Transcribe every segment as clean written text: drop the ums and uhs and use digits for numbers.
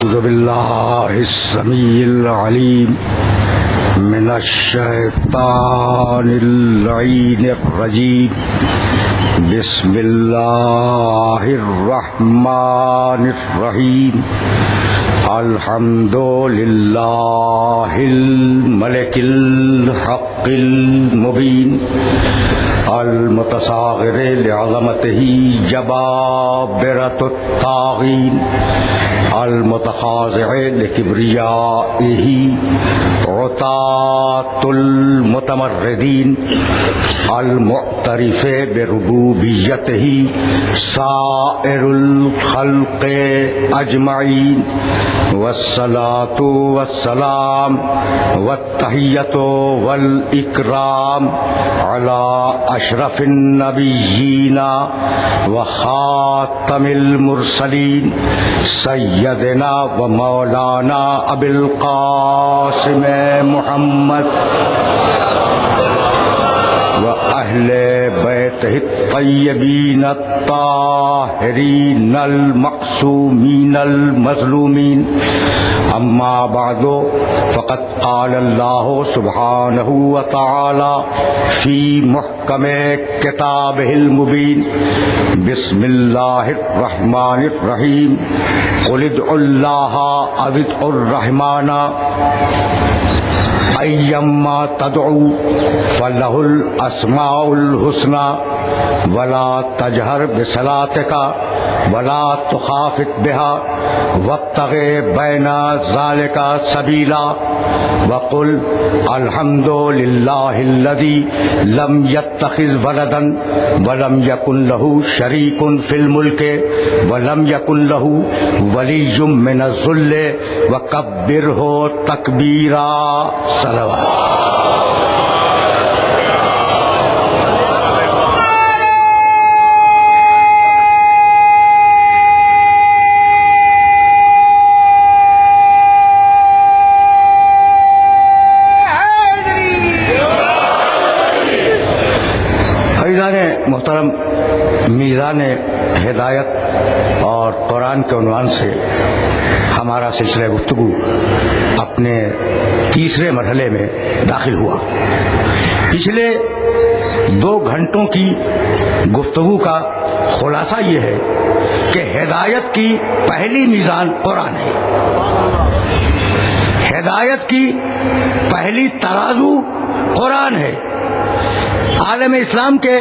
اعوذ باللہ السمیع العلیم من الشیطان اللعین الرجیم بسم اللہ الرحمن الرحیم الحمد للہ الملک الحق المبین المتصاغر لعظمتہ جبابرۃ الطاغین المتخاضع لکبریائہ عتاة المتمردین المعترف بربوبیتہ سائر الخلق اجمعین والصلاة والسلام والتحیۃ والاکرام علی اشرف النبیین وخاتم المرسلین سیدنا و مولانا ابی القاسم محمد و اہل بیتہ الطیبین الطاہرین المعصومین المظلومین اما بعد فقد قال اللہ سبحانہ وتعالی فی محکم کتابہ المبین بسم اللہ الرحمن الرحیم قل ادعوا اللہ او ادعوا الرحمن ایما تدعو فلہ الاسماء الحسنى ولا تجہر بصلاتک ولا تخافت بها وابتغ بین ذلک سبیلا وقل الحمد للہ الذی لم يتخذ ولدا ولم يكن له شریک فی الملک ولم يكن له ولی من الذل وکبرہ تکبیرا صلوات. محترم، میزان ہدایت اور قرآن کے عنوان سے ہمارا سلسلہ گفتگو اپنے تیسرے مرحلے میں داخل ہوا. پچھلے 2 گھنٹوں کی گفتگو کا خلاصہ یہ ہے کہ ہدایت کی پہلی میزان قرآن ہے، ہدایت کی پہلی ترازو قرآن ہے. عالم اسلام کے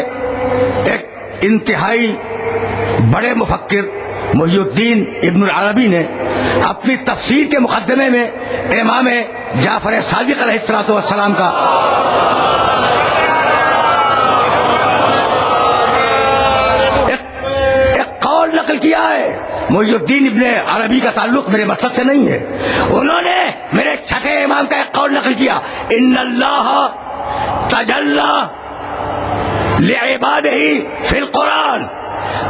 ایک انتہائی بڑے مفکر محی الدین ابن العربی نے اپنی تفسیر کے مقدمے میں امام جعفر صادق علیہ السلام کا ایک قول نقل کیا ہے. محی الدین ابن عربی کا تعلق میرے مقصد سے نہیں ہے، انہوں نے میرے چھٹے امام کا ایک قول نقل کیا، ان اللہ تجلی لعبادہ فی القرآن.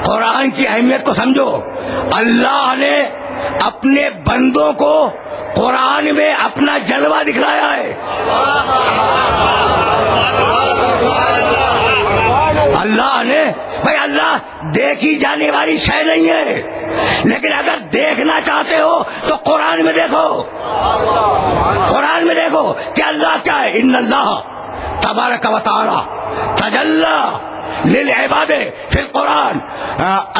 قرآن کی اہمیت کو سمجھو، اللہ نے اپنے بندوں کو قرآن میں اپنا جلوہ دکھلایا ہے. اللہ نے، بھائی اللہ دیکھی جانے والی شے نہیں ہے، لیکن اگر دیکھنا چاہتے ہو تو قرآن میں دیکھو. قرآن میں دیکھو کہ اللہ کیا ہے. ان اللہ تبارک و تعالی تجلی للعباد فی القرآن.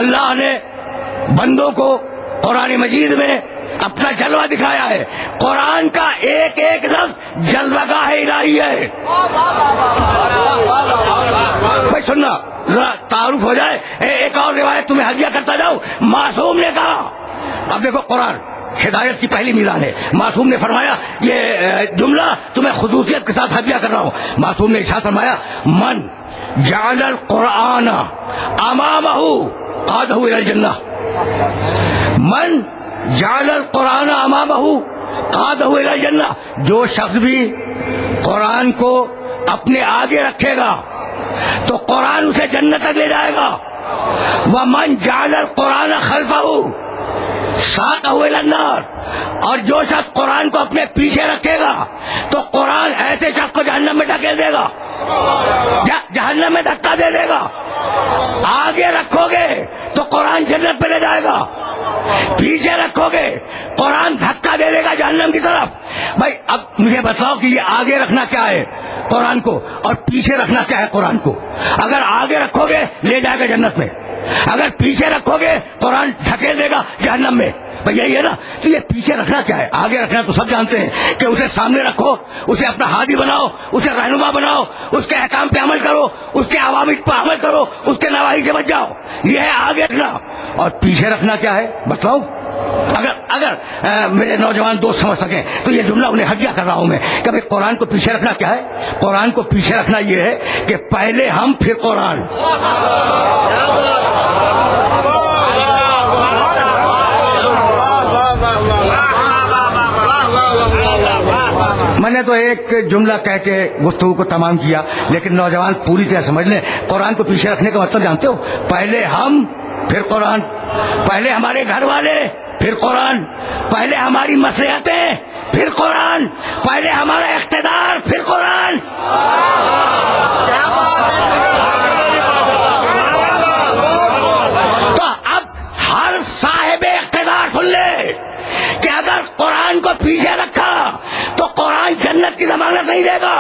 اللہ نے بندوں کو قرآن مجید میں اپنا جلوہ دکھایا ہے. قرآن کا ایک ایک لفظ جلوہ گاہ الہی ہے. بھائی سننا، ذرا تعارف ہو جائے. ایک اور روایت تمہیں ہدیہ کرتا جاؤ. معصوم نے کہا، اب دیکھو قرآن ہدایت کی پہلی میزان ہے. معصوم نے فرمایا، یہ جملہ تمہیں خصوصیت کے ساتھ ہدیہ کر رہا ہوں. معصوم نے ارشاد فرمایا، من جعل القرآن امامہ قادہ الی الجنہ. من جعل القرآن امامہ قادہ الی الجنہ. جو شخص بھی قرآن کو اپنے آگے رکھے گا تو قرآن اسے جنت تک لے جائے گا. ومن جعل القرآن خلفہ ساقہ الی النار. اور جو شخص قرآن کو اپنے پیچھے رکھے گا تو قرآن ایسے شخص کو جہنم میں ڈھکیل دے گا، جہنم میں دھکا دے دے گا. آگے رکھو گے تو قرآن جنت پہ لے جائے گا، پیچھے رکھو گے قرآن جہنم کی طرف. بھائی اب مجھے بتاؤ کہ یہ آگے رکھنا کیا ہے قرآن کو, اور پیچھے رکھنا کیا ہے قرآن کو؟ اگر آگے رکھو گے لے جائے گا جنت میں, اگر پیچھے رکھو گے قرآن ڈھکیل دے گا جہنم میں. بھئی یہی ہے نا. تو یہ پیچھے رکھنا کیا ہے؟ آگے رکھنا تو سب جانتے ہیں کہ اسے سامنے رکھو, اسے اپنا ہادی بناؤ, اسے رہنما بناؤ, اس کے احکام پہ عمل کرو, اس کے عوامر پہ عمل کرو, اس کے نواہی سے بچ جاؤ. یہ ہے آگے رکھنا. اور پیچھے رکھنا کیا ہے بتاؤ؟ اگر میرے نوجوان دوست سمجھ سکیں تو یہ جملہ انہیں ہدیہ کر رہا ہوں میں کہ بھئی قرآن کو پیچھے رکھنا کیا ہے؟ قرآن کو پیچھے رکھنا یہ ہے کہ پہلے ہم پھر قرآن. میں نے تو ایک جملہ کہہ کے گفتگو کو تمام کیا, لیکن نوجوان پوری طرح سمجھ لیں قرآن کو پیچھے رکھنے کا مطلب جانتے ہو؟ پہلے ہم پھر قرآن, پہلے ہمارے گھر والے پھر قرآن, پہلے ہماری مصلحتیں پھر قرآن, پہلے ہمارا اقتدار پھر قرآن. تو اب ہر صاحب اقتدار سن لے کہ اگر قرآن کو پیچھے رکھا تو قرآن جنت کی ضمانت نہیں دے گا.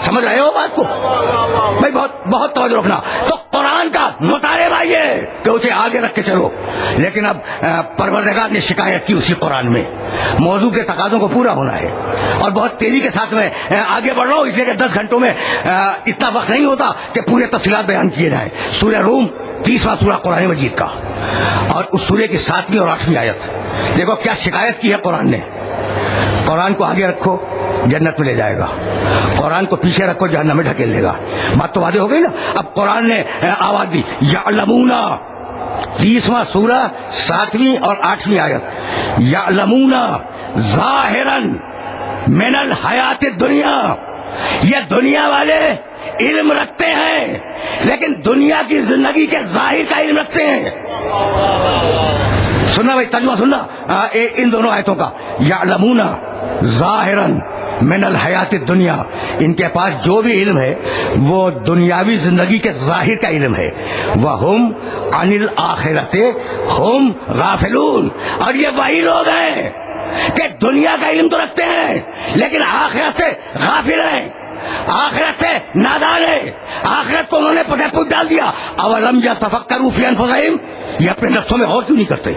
سمجھ رہے ہو بات کو؟ بھائی بہت توجہ رکھنا. تو قرآن کا مطالبہ یہ کہ اسے آگے رکھ کے چلو, لیکن اب پروردگار نے شکایت کی اسی قرآن میں. موضوع کے تقاضوں کو پورا ہونا ہے اور بہت تیزی کے ساتھ میں آگے بڑھ رہا ہوں, اس لیے کہ 10 گھنٹوں میں اتنا وقت نہیں ہوتا کہ پورے تفصیلات بیان کیے جائیں. سورہ روم 30واں سورہ قرآن مجید کا, اور اس سورے کی 7ویں اور 8ویں آیت. دیکھو کیا شکایت کی ہے قرآن نے. قرآن کو آگے رکھو جنت میں لے جائے گا, قرآن کو پیچھے رکھو جہنم میں ڈھکیل دے گا. بات تو واضح ہو گئی نا. اب قرآن نے آواز دی یعلمون, 30واں سورہ 7ویں اور 8ویں آیت. یعلمون ظاہرا من الحیات الدنیا, یہ دنیا والے علم رکھتے ہیں لیکن دنیا کی زندگی کے ظاہر کا علم رکھتے ہیں. سننا بھائی, ترجمہ سننا ان دونوں آیتوں کا. یعلمون ظاہرا من الحیات الدنیا, ان کے پاس جو بھی علم ہے وہ دنیاوی زندگی کے ظاہر کا علم ہے. وہم عن الآخرۃ ہم غافلون, اور یہ وہی لوگ ہیں کہ دنیا کا علم تو رکھتے ہیں لیکن آخرت سے غافل ہیں, آخرت سے نادان ہے, آخرت کو انہوں نے پٹے پوچھ ڈال دیا. اولم یتفکروا فی انفسہم, یہ اپنے نفسوں میں غور کیوں نہیں کرتے؟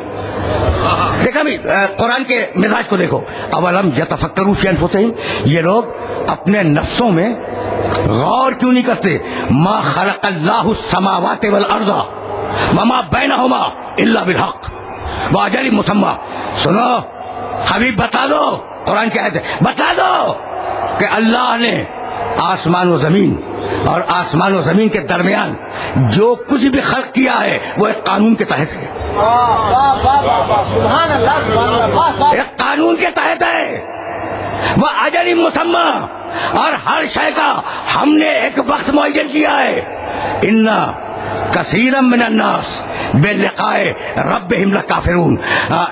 دیکھا بھی قرآن کے مزاج کو دیکھو. اولم یتفکروا فی انفسہم, یہ لوگ اپنے نفسوں میں غور کیوں نہیں کرتے؟ ما خلق اللہ السماوات والارض وما بینہما الا بالحق واجل مسمى. سنو حبیب بتا دو, قرآن کی آیت ہے, بتا دو کہ اللہ نے آسمان و زمین اور آسمان و زمین کے درمیان جو کچھ بھی خلق کیا ہے وہ ایک قانون کے تحت ہے. سبحان اللہ, سبحان اللہ. ایک قانون کے تحت ہے. وہ اجل مسمى, اور ہر شے کا ہم نے ایک وقت معین کیا ہے. انا کثیرا من الناس بلقاء ربهم لکافرون.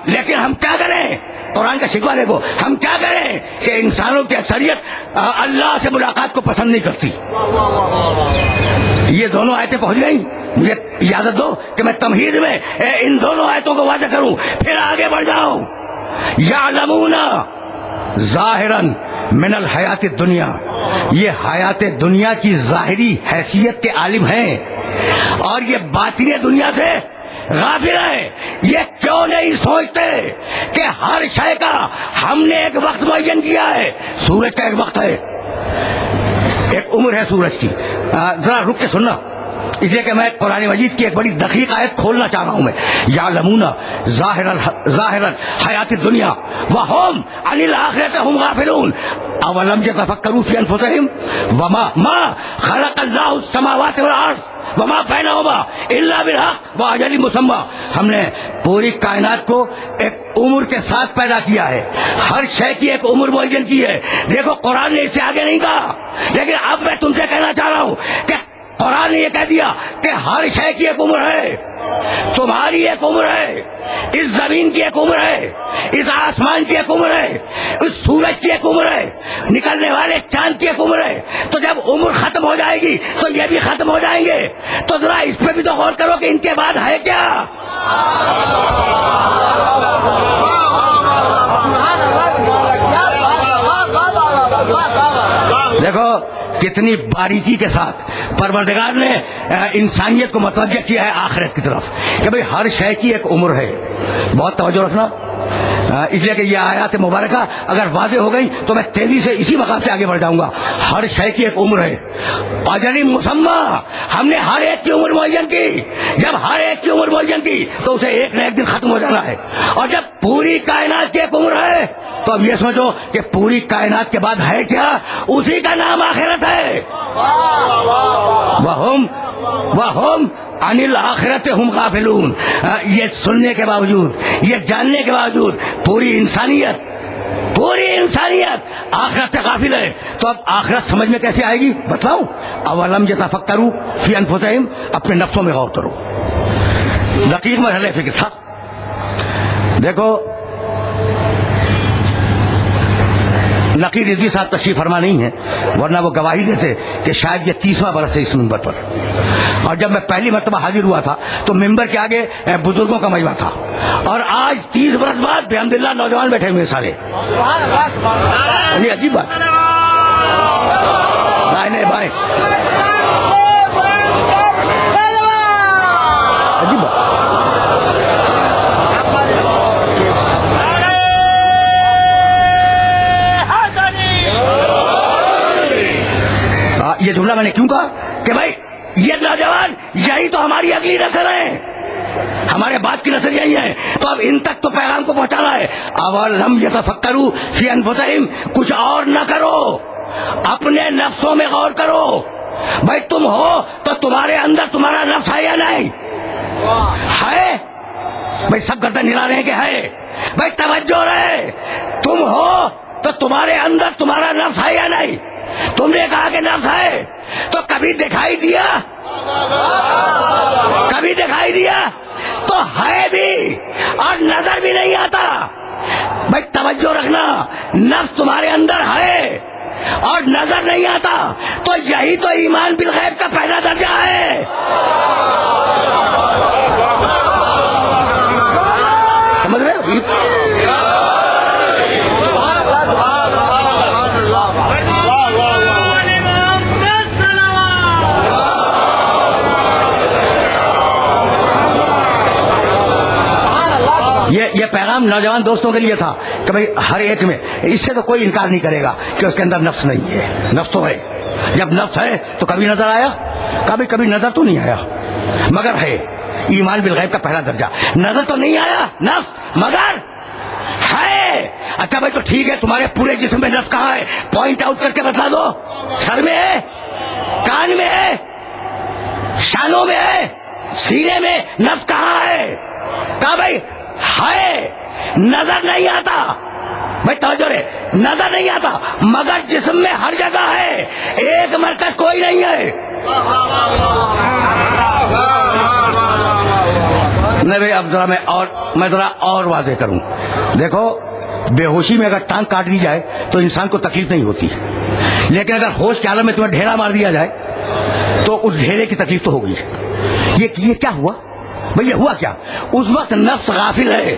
لیکن ہم کیا کریں؟ قرآن کا شکوہ دیکھو, ہم کیا کریں کہ انسانوں کی اکثریت اللہ سے ملاقات کو پسند نہیں کرتی. یہ دونوں آیتیں پہنچ گئیں. مجھے اجازت دو کہ میں تمہید میں ان دونوں آیتوں کو واضح کروں پھر آگے بڑھ جاؤں. یعلمون ظاہرا من الحیات الدنیا, یہ حیات دنیا کی ظاہری حیثیت کے عالم ہیں اور یہ باطنی دنیا سے غافل ہیں. یہ کیوں نہیں سوچتے کہ ہر شے کا ہم نے ایک وقت معین کیا ہے؟ سورج کا ایک وقت ہے, ایک عمر ہے سورج کی. ذرا رک کے سننا, اس لیے کہ میں قرآن مجید کی ایک بڑی دقیق آیت کھولنا چاہ رہا ہوں میں. یعلمون ظاہرا حیات الدنیا وہم عن الآخرۃ ہم غافلون. اولم یتفکروا فی انفسہم ما خلق اللہ السماوات والارض وما بینہما الا بالحق واجل مسمى. ہم نے پوری کائنات کو ایک عمر کے ساتھ پیدا کیا ہے, ہر شے کی ایک عمر معین کی ہے. دیکھو قرآن نے اس سے آگے نہیں کہا, لیکن اب میں تم سے کہنا چاہ رہا ہوں کہ قرآن نے یہ کہہ دیا کہ ہر شے کی ایک عمر ہے. تمہاری ایک عمر ہے, اس زمین کی ایک عمر ہے, اس آسمان کی ایک عمر ہے, اس سورج کی ایک عمر ہے, نکلنے والے چاند کی ایک عمر ہے. تو جب عمر ختم ہو جائے گی تو یہ بھی ختم ہو جائیں گے. تو ذرا اس پہ بھی تو غور کرو کہ ان کے بعد ہے کیا. کتنی باریکی کے ساتھ پروردگار نے انسانیت کو متوجہ کیا ہے آخرت کی طرف کہ بھئی ہر شے کی ایک عمر ہے. بہت توجہ رکھنا، اس لیے کہ یہ آیات مبارکہ اگر واضح ہو گئی تو میں تیزی سے اسی مقام سے آگے بڑھ جاؤں گا. ہر شے کی ایک عمر ہے، اجل مسمى. ہم نے ہر ایک کی عمر معین کی. جب ہر ایک کی عمر معین کی تو اسے ایک نہ ایک دن ختم ہو جانا ہے. اور جب پوری کائنات کی ایک عمر ہے تو اب یہ سمجھو کہ پوری کائنات کے بعد ہے کیا؟ اسی کا نام آخرت ہے. وَهُمْ عَنِ الْآخِرَةِ هُمْ غَافِلُونَ. یہ سننے کے باوجود، یہ جاننے کے باوجود پوری انسانیت آخرت سے غافل ہے. تو اب آخرت سمجھ میں کیسے آئے گی بتلاؤں؟ اولم یتفکروا فی انفسہم، اپنے نفسوں میں غور کرو. دقیق مرحلہ فکر تھا. دیکھو نقی رضوی صاحب تشریف فرما نہیں ہے، ورنہ وہ گواہی دیتے کہ شاید یہ 30واں برس ہے اس ممبر پر. اور جب میں پہلی مرتبہ حاضر ہوا تھا تو ممبر کے آگے بزرگوں کا مجمع تھا، اور آج 30 برس بعد بحمداللہ نوجوان بیٹھے ہوئے سارے. عجیب بات. نہیں بھائی، عجیب بات. یہ جملہ میں نے کیوں کہا کہ بھائی یہ نوجوان یہی تو ہماری اگلی نسل ہے، ہمارے بعد کی نسل یہی ہے. تو اب ان تک تو پیغام کو پہنچانا ہے. اولم یتفکروا فی انفسہم، کچھ اور نہ کرو، اپنے نفسوں میں غور کرو. بھائی تم ہو تو تمہارے اندر تمہارا نفس ہے یا نہیں ہے؟ بھائی سب گردن ہلا رہے ہیں کہ ہے. بھائی توجہ رہے، تم ہو تو تمہارے اندر تمہارا نفس ہے یا نہیں؟ تم نے کہا کہ نفس ہے تو کبھی دکھائی دیا؟ کبھی دکھائی دیا تو ہے بھی اور نظر بھی نہیں آتا. بھائی توجہ رکھنا، نفس تمہارے اندر ہے اور نظر نہیں آتا، تو یہی تو ایمان بالغیب کا پہلا درجہ ہے. سمجھ رہے ہو؟ یہ پیغام نوجوان دوستوں کے لیے تھا کہ بھئی ہر ایک میں، اس سے تو کوئی انکار نہیں کرے گا کہ اس کے اندر نفس نہیں ہے. نفس تو ہے. جب نفس ہے تو کبھی نظر آیا؟ کبھی نظر تو نہیں آیا، مگر ہے. ایمان بالغیب کا پہلا درجہ. نظر تو نہیں آیا نفس، مگر ہے. اچھا بھائی تو ٹھیک ہے، تمہارے پورے جسم میں نفس کہاں ہے؟ پوائنٹ آؤٹ کر کے بتلا دو. سر میں ہے، کان میں ہے، شانوں میں ہے، سینے میں نفس کہاں ہے؟ کہا بھائی ہے، نظر نہیں آتا. بھائی توجہ رہے، نظر نہیں آتا مگر جسم میں ہر جگہ ہے. ایک مرکز کوئی نہیں ہے. نہیں بھائی اب میں ذرا اور واضح کروں. دیکھو بے ہوشی میں اگر ٹانگ کاٹ دی جائے تو انسان کو تکلیف نہیں ہوتی، لیکن اگر ہوش کے عالم میں تمہیں ڈھیرا مار دیا جائے تو اس ڈھیرے کی تکلیف تو ہوگی. یہ کیا ہوا بھئی؟ یہ ہوا کیا؟ اس وقت نفس غافل ہے.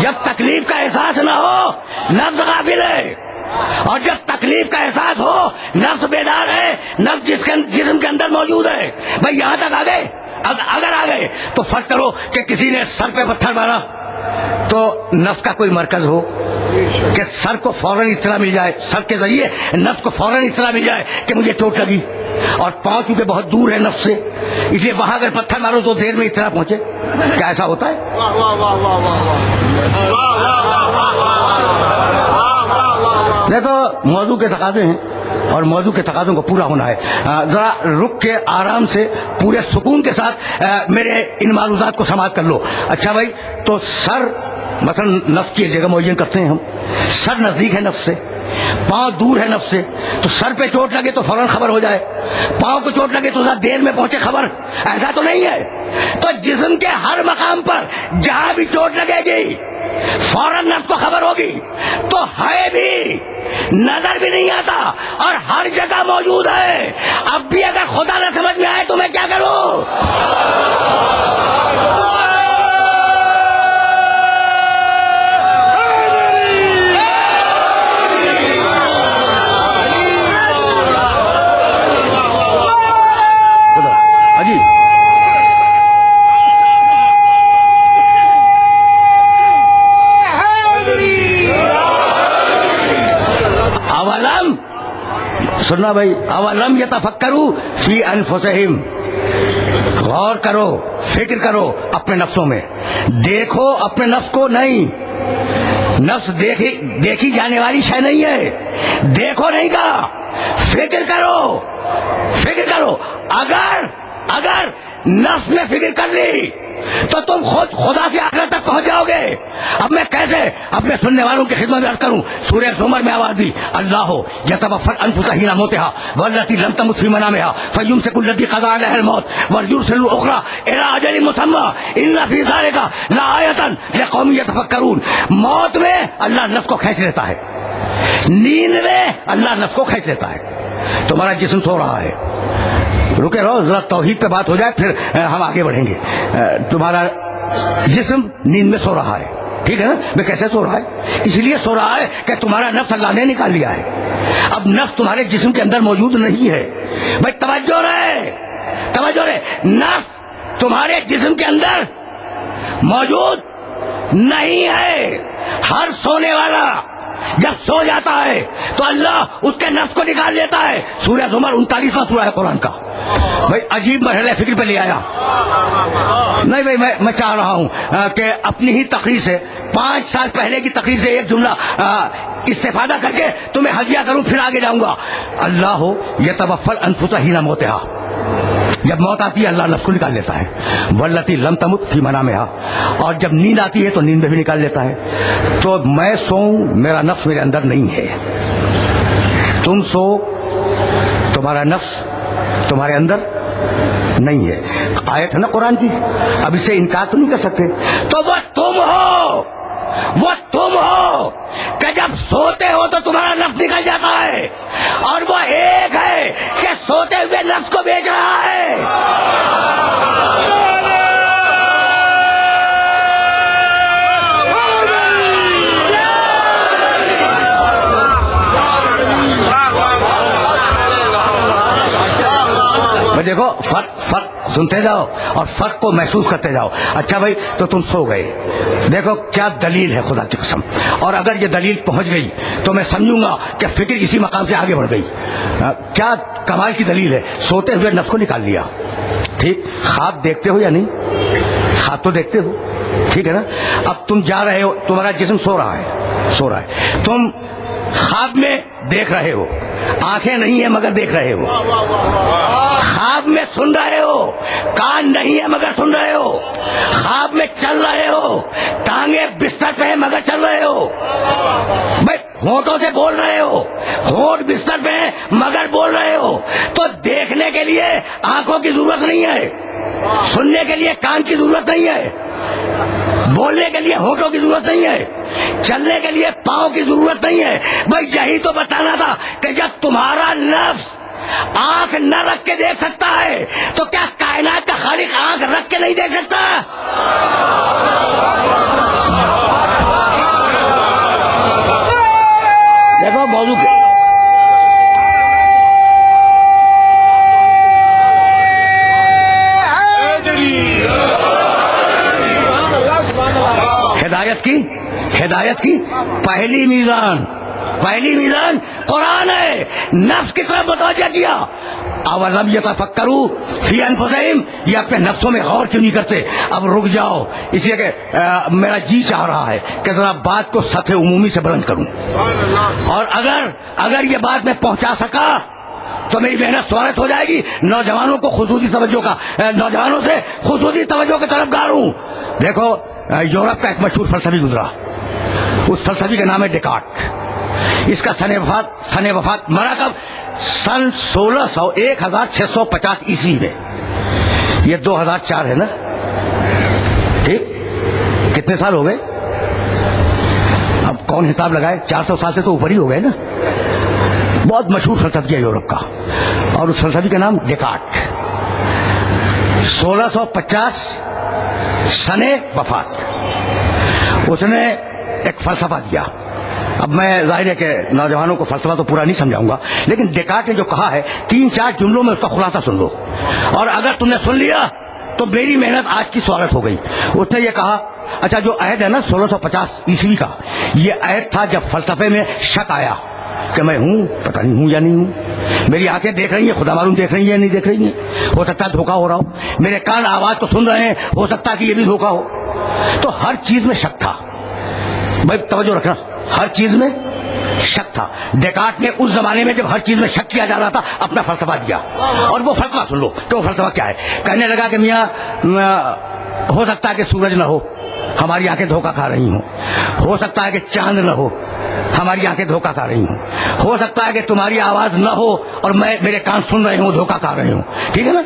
جب تکلیف کا احساس نہ ہو نفس غافل ہے، اور جب تکلیف کا احساس ہو نفس بیدار ہے. نفس جسم کے اندر موجود ہے. بھئی یہاں تک آ گئے؟ اگر آ گئے تو فرق کرو کہ کسی نے سر پہ پتھر مارا تو نفس کا کوئی مرکز ہو کہ سر کو فوراً اطلاع مل جائے، سر کے ذریعے نفس کو فوراً اطلاع مل جائے کہ مجھے چوٹ لگی. اور پاؤں چونکہ بہت دور ہے نفس سے، اس لیے وہاں اگر پتھر مارو تو دیر میں اطلاع پہنچے. کیا ایسا ہوتا ہے؟ دیکھو موضوع کے تقاضے ہیں اور موضوع کے تقاضوں کو پورا ہونا ہے. ذرا رک کے آرام سے پورے سکون کے ساتھ میرے ان معروضات کو سماعت کر لو. اچھا بھائی تو سر مثلا نفس کی جگہ معین کرتے ہیں ہم. سر نزدیک ہے نفس سے، پاؤں دور ہے نفس سے. تو سر پہ چوٹ لگے تو فوراً خبر ہو جائے، پاؤں کو چوٹ لگے تو ذرا دیر میں پہنچے خبر. ایسا تو نہیں ہے. تو جسم کے ہر مقام پر جہاں بھی چوٹ لگے گی فوراً نفس کو خبر ہوگی. تو ہے بھی، نظر بھی نہیں آتا اور ہر جگہ موجود ہے. اب بھی اگر خدا نہ سمجھ میں آئے تو میں کیا کروں؟ سننا بھائی، اولم یتفکروا فی انفسہم، غور کرو، فکر کرو اپنے نفسوں میں، دیکھو اپنے نفس کو نہیں، نفس دیکھی جانے والی شے نہیں ہے، دیکھو نہیں کہا، فکر کرو، فکر کرو. اگر نفس میں فکر کر لی تو تم خود خدا کی آخرت تک پہنچ جاؤ گے. اب میں کیسے اپنے سننے والوں کی خدمت میں عرض کروں؟ سورہ زمر میں آواز دی، اللہ یتوفی الانفس حین موتها والتی لم تمت فی منامها فیمسک التی قضی علیہا الموت ویرسل الاخری الی اجل مسمی ان فی ذلک لآیۃ لقوم یتفکرون. موت میں اللہ نفس کو کھینچ لیتا ہے، نیند میں اللہ نفس کو کھینچ لیتا ہے. تمہارا جسم سو رہا ہے، رکے رہو ذرا، توحید پہ بات ہو جائے پھر ہم آگے بڑھیں گے. تمہارا جسم نیند میں سو رہا ہے، ٹھیک ہے نا؟ میں کیسے سو رہا ہے؟ اس لیے سو رہا ہے کہ تمہارا نفس اللہ نے نکال لیا ہے. اب نفس تمہارے جسم کے اندر موجود نہیں ہے. بھائی توجہ رہے، نفس تمہارے جسم کے اندر موجود نہیں ہے. ہر سونے والا جب سو جاتا ہے تو اللہ اس کے نفس کو نکال لیتا ہے. سورہ زمر 39واں سورہ ہے قرآن کا. بھائی عجیب مرحلہ فکر پہ لے آیا. نہیں بھائی، میں چاہ رہا ہوں کہ اپنی ہی تقریر سے 5 سال پہلے کی تقریر سے ایک جملہ استفادہ کر کے تمہیں ہدیہ کروں، پھر آگے جاؤں گا. اللہ یتوفی الانفس حین موتها، جب موت آتی ہے اللہ نفس کو نکال لیتا ہے. والتی لم تمت فی منامها، اور جب نیند آتی ہے تو نیند میں بھی نکال لیتا ہے. تو میں سوؤں، میرا نفس میرے اندر نہیں ہے. تم سو، تمہارا نفس تمہارے اندر نہیں ہے. آیت ہے نا قرآن کی، اب اس سے انکار تو نہیں کر سکتے. تو وہ تم ہو کہ جب سوتے ہو تو تمہارا نفس نکل جاتا ہے، اور وہ ایک ہے کہ سوتے ہوئے نفس کو بیچ رہا ہے. دیکھو فرق سنتے جاؤ اور فرق کو محسوس کرتے جاؤ. اچھا بھائی، تو تم سو گئے، دیکھو کیا دلیل ہے خدا کی قسم. اور اگر یہ دلیل پہنچ گئی تو میں سمجھوں گا کہ فکر اسی مقام سے آگے بڑھ گئی. کیا کمال کی دلیل ہے. سوتے ہوئے نفس کو نکال لیا. ٹھیک، خواب دیکھتے ہو یا نہیں؟ خواب تو دیکھتے ہو، ٹھیک ہے نا؟ اب تم جا رہے ہو، تمہارا جسم سو رہا ہے، تم خواب میں دیکھ رہے ہو، آنکھیں نہیں ہیں مگر دیکھ رہے ہو. خواب میں سن رہے ہو، کان نہیں ہے مگر سن رہے ہو. خواب میں چل رہے ہو، ٹانگیں بستر پہ ہیں مگر چل رہے ہو. بھائی ہونٹوں سے بول رہے ہو، ہونٹ بستر پہ ہیں مگر بول رہے ہو. تو دیکھنے کے لیے آنکھوں کی ضرورت نہیں ہے، سننے کے لیے کان کی ضرورت نہیں ہے، بولنے کے لیے ہونٹوں کی ضرورت نہیں ہے، چلنے کے لیے پاؤں کی ضرورت نہیں ہے. بھائی یہی تو بتانا تھا کہ جب تمہارا نفس آنکھ نہ رکھ کے دیکھ سکتا ہے تو کیا کائنات کا خالق آنکھ رکھ کے نہیں دیکھ سکتا؟ دیکھو موضوع ہدایت کی پہلی میزان قرآن ہے. نفس کی طرف متوجہ کیا. اولم یتفکروا فی انفسہم، یہ اپنے نفسوں میں غور کیوں نہیں کرتے؟ اب رک جاؤ، اس لیے کہ میرا جی چاہ رہا ہے کہ ذرا بات کو سطح عمومی سے بلند کروں، اور اگر یہ بات میں پہنچا سکا تو میری محنت سوارت ہو جائے گی. نوجوانوں سے خصوصی توجہ کے طرفدار ہوں. دیکھو یورپ کا ایک مشہور فلسفی گزرا، اس فلسفی کا نام ہے ڈیکارٹ. اس کا سن وفات مرا کب؟ سن 1650 عیسوی میں. یہ 2004 ہے نا، ٹھیک؟ کتنے سال ہو گئے؟ اب کون حساب لگائے؟ 400 سال سے تو اوپر ہی ہو گئے نا. بہت مشہور فلسفی ہے یورپ کا، اور اس فلسفی کا نام ڈیکارٹ. 1650 سن وفات، اس نے ایک فلسفہ دیا. اب میں ظاہر ہے کہ نوجوانوں کو فلسفہ تو پورا نہیں سمجھاؤں گا، لیکن ڈیکارٹ نے جو کہا ہے 3-4 جملوں میں اس کا خلاصہ سن لو، اور اگر تم نے سن لیا تو میری محنت آج کی سوالت ہو گئی. اس نے یہ کہا، اچھا جو عہد ہے نا 1650 عیسوی کا، یہ عہد تھا جب فلسفے میں شک آیا کہ میں ہوں، پتہ نہیں ہوں یا نہیں ہوں. میری آنکھیں دیکھ رہی ہیں, خدا معلوم دیکھ رہی ہیں نہیں دیکھ رہی ہیں, ہو سکتا ہے دھوکا ہو رہا ہو. میرے کان آواز کو سن رہے ہیں, ہو سکتا ہے کہ یہ بھی دھوکا ہو. تو ہر چیز میں شک تھا. بھائی توجہ رکھنا, ہر چیز میں شک تھا. ڈیکارٹ نے اس زمانے میں جب ہر چیز میں شک کیا جا رہا تھا اپنا فلسفہ دیا, اور وہ فلسفہ سن لو کہ وہ فلسفہ کیا ہے. کہنے لگا کہ میاں ہو سکتا ہے کہ سورج نہ ہو, ہماری آنکھیں دھوکا کھا رہی ہوں. ہو سکتا ہے کہ چاند نہ ہو, ہماری آنکھیں دھوکا کھا رہی ہوں. ہو سکتا ہے کہ تمہاری آواز نہ ہو اور میرے کان سن رہے ہوں, دھوکا کھا رہے ہوں. ٹھیک ہے نا.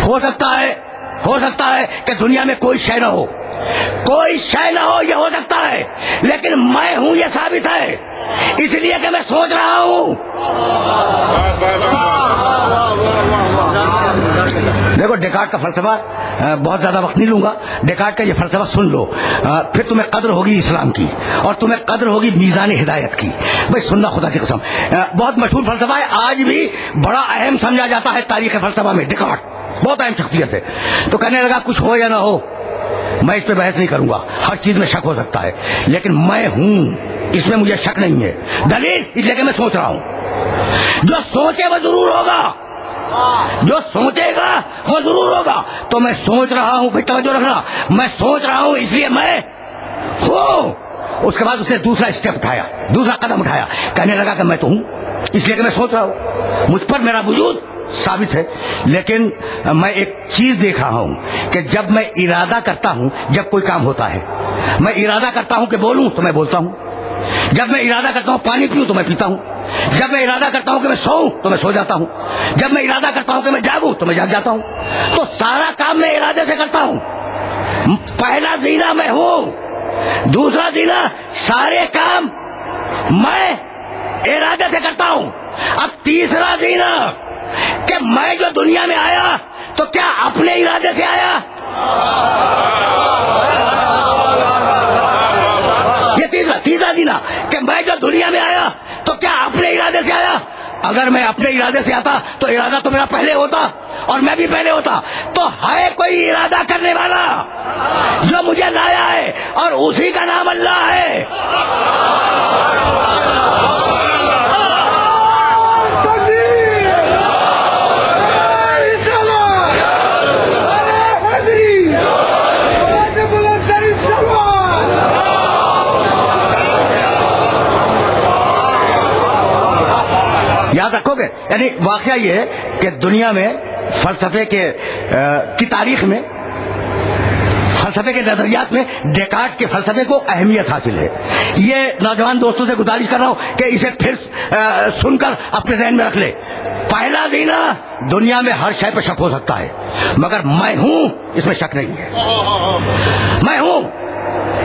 ہو سکتا ہے کہ دنیا میں کوئی شے نہ ہو, کوئی شے نہ ہو, یہ ہو سکتا ہے, لیکن میں ہوں یہ ثابت ہے, اس لیے کہ میں سوچ رہا ہوں. دیکھو ڈیکارٹ کا فلسفہ, بہت زیادہ وقت نہیں لوں گا. ڈیکارٹ کا یہ فلسفہ سن لو, پھر تمہیں قدر ہوگی اسلام کی, اور تمہیں قدر ہوگی میزان ہدایت کی. بھائی سننا خدا کی قسم, بہت مشہور فلسفہ ہے, آج بھی بڑا اہم سمجھا جاتا ہے تاریخ فلسفہ میں. ڈیکارٹ بہت اہم شخصیت ہے. تو کہنے لگا کچھ ہو یا نہ ہو, میں اس پہ بحث نہیں کروں گا. ہر چیز میں شک ہو سکتا ہے, لیکن میں ہوں اس میں مجھے شک نہیں ہے. دلیل اس لیے کہ میں سوچ رہا ہوں. جو سوچے وہ ضرور ہوگا, جو سوچے گا وہ ضرور ہوگا. تو میں سوچ رہا ہوں. پھر توجہ رکھنا, میں سوچ رہا ہوں اس لیے میں ہوں. اس کے بعد اس نے دوسرا اسٹیپ اٹھایا, دوسرا قدم اٹھایا. کہنے لگا کہ میں تو ہوں اس لیے کہ میں سوچ رہا ہوں, مجھ پر میرا وجود ثابت ہے. لیکن میں ایک چیز دیکھ رہا ہوں کہ جب میں ارادہ کرتا ہوں, جب کوئی کام ہوتا ہے, میں ارادہ کرتا ہوں کہ بولوں تو میں بولتا ہوں. جب میں ارادہ کرتا ہوں پانی پیوں تو میں پیتا ہوں. جب میں ارادہ کرتا ہوں کہ میں سوؤں تو میں سو جاتا ہوں. جب میں ارادہ کرتا ہوں کہ میں جاگوں تو میں جاگ جاتا ہوں. تو سارا کام میں ارادے سے کرتا ہوں. پہلا زینہ میں ہوں, دوسرا زینہ سارے کام میں ارادے سے کرتا ہوں. اب تیسرا زینہ کہ میں جو دنیا میں آیا تو کیا اپنے ارادے سے آیا؟ یہ تیسرا زینہ کہ میں جو دنیا میں آیا تو کیا اپنے ارادے سے آیا؟ اگر میں اپنے ارادے سے آتا تو ارادہ تو میرا پہلے ہوتا اور میں بھی پہلے ہوتا. تو ہے کوئی ارادہ کرنے والا جو مجھے لایا ہے, اور اسی کا نام اللہ ہے. یاد رکھو گے, یعنی واقعہ یہ ہے کہ دنیا میں فلسفے کی تاریخ میں, فلسفے کے نظریات میں ڈیکارٹ کے فلسفے کو اہمیت حاصل ہے. یہ نوجوان دوستوں سے گزارش کر رہا ہوں کہ اسے پھر سن کر اپنے ذہن میں رکھ لے. پہلا زینہ, دنیا میں ہر شے پہ شک ہو سکتا ہے, مگر میں ہوں اس میں شک نہیں ہے. میں ہوں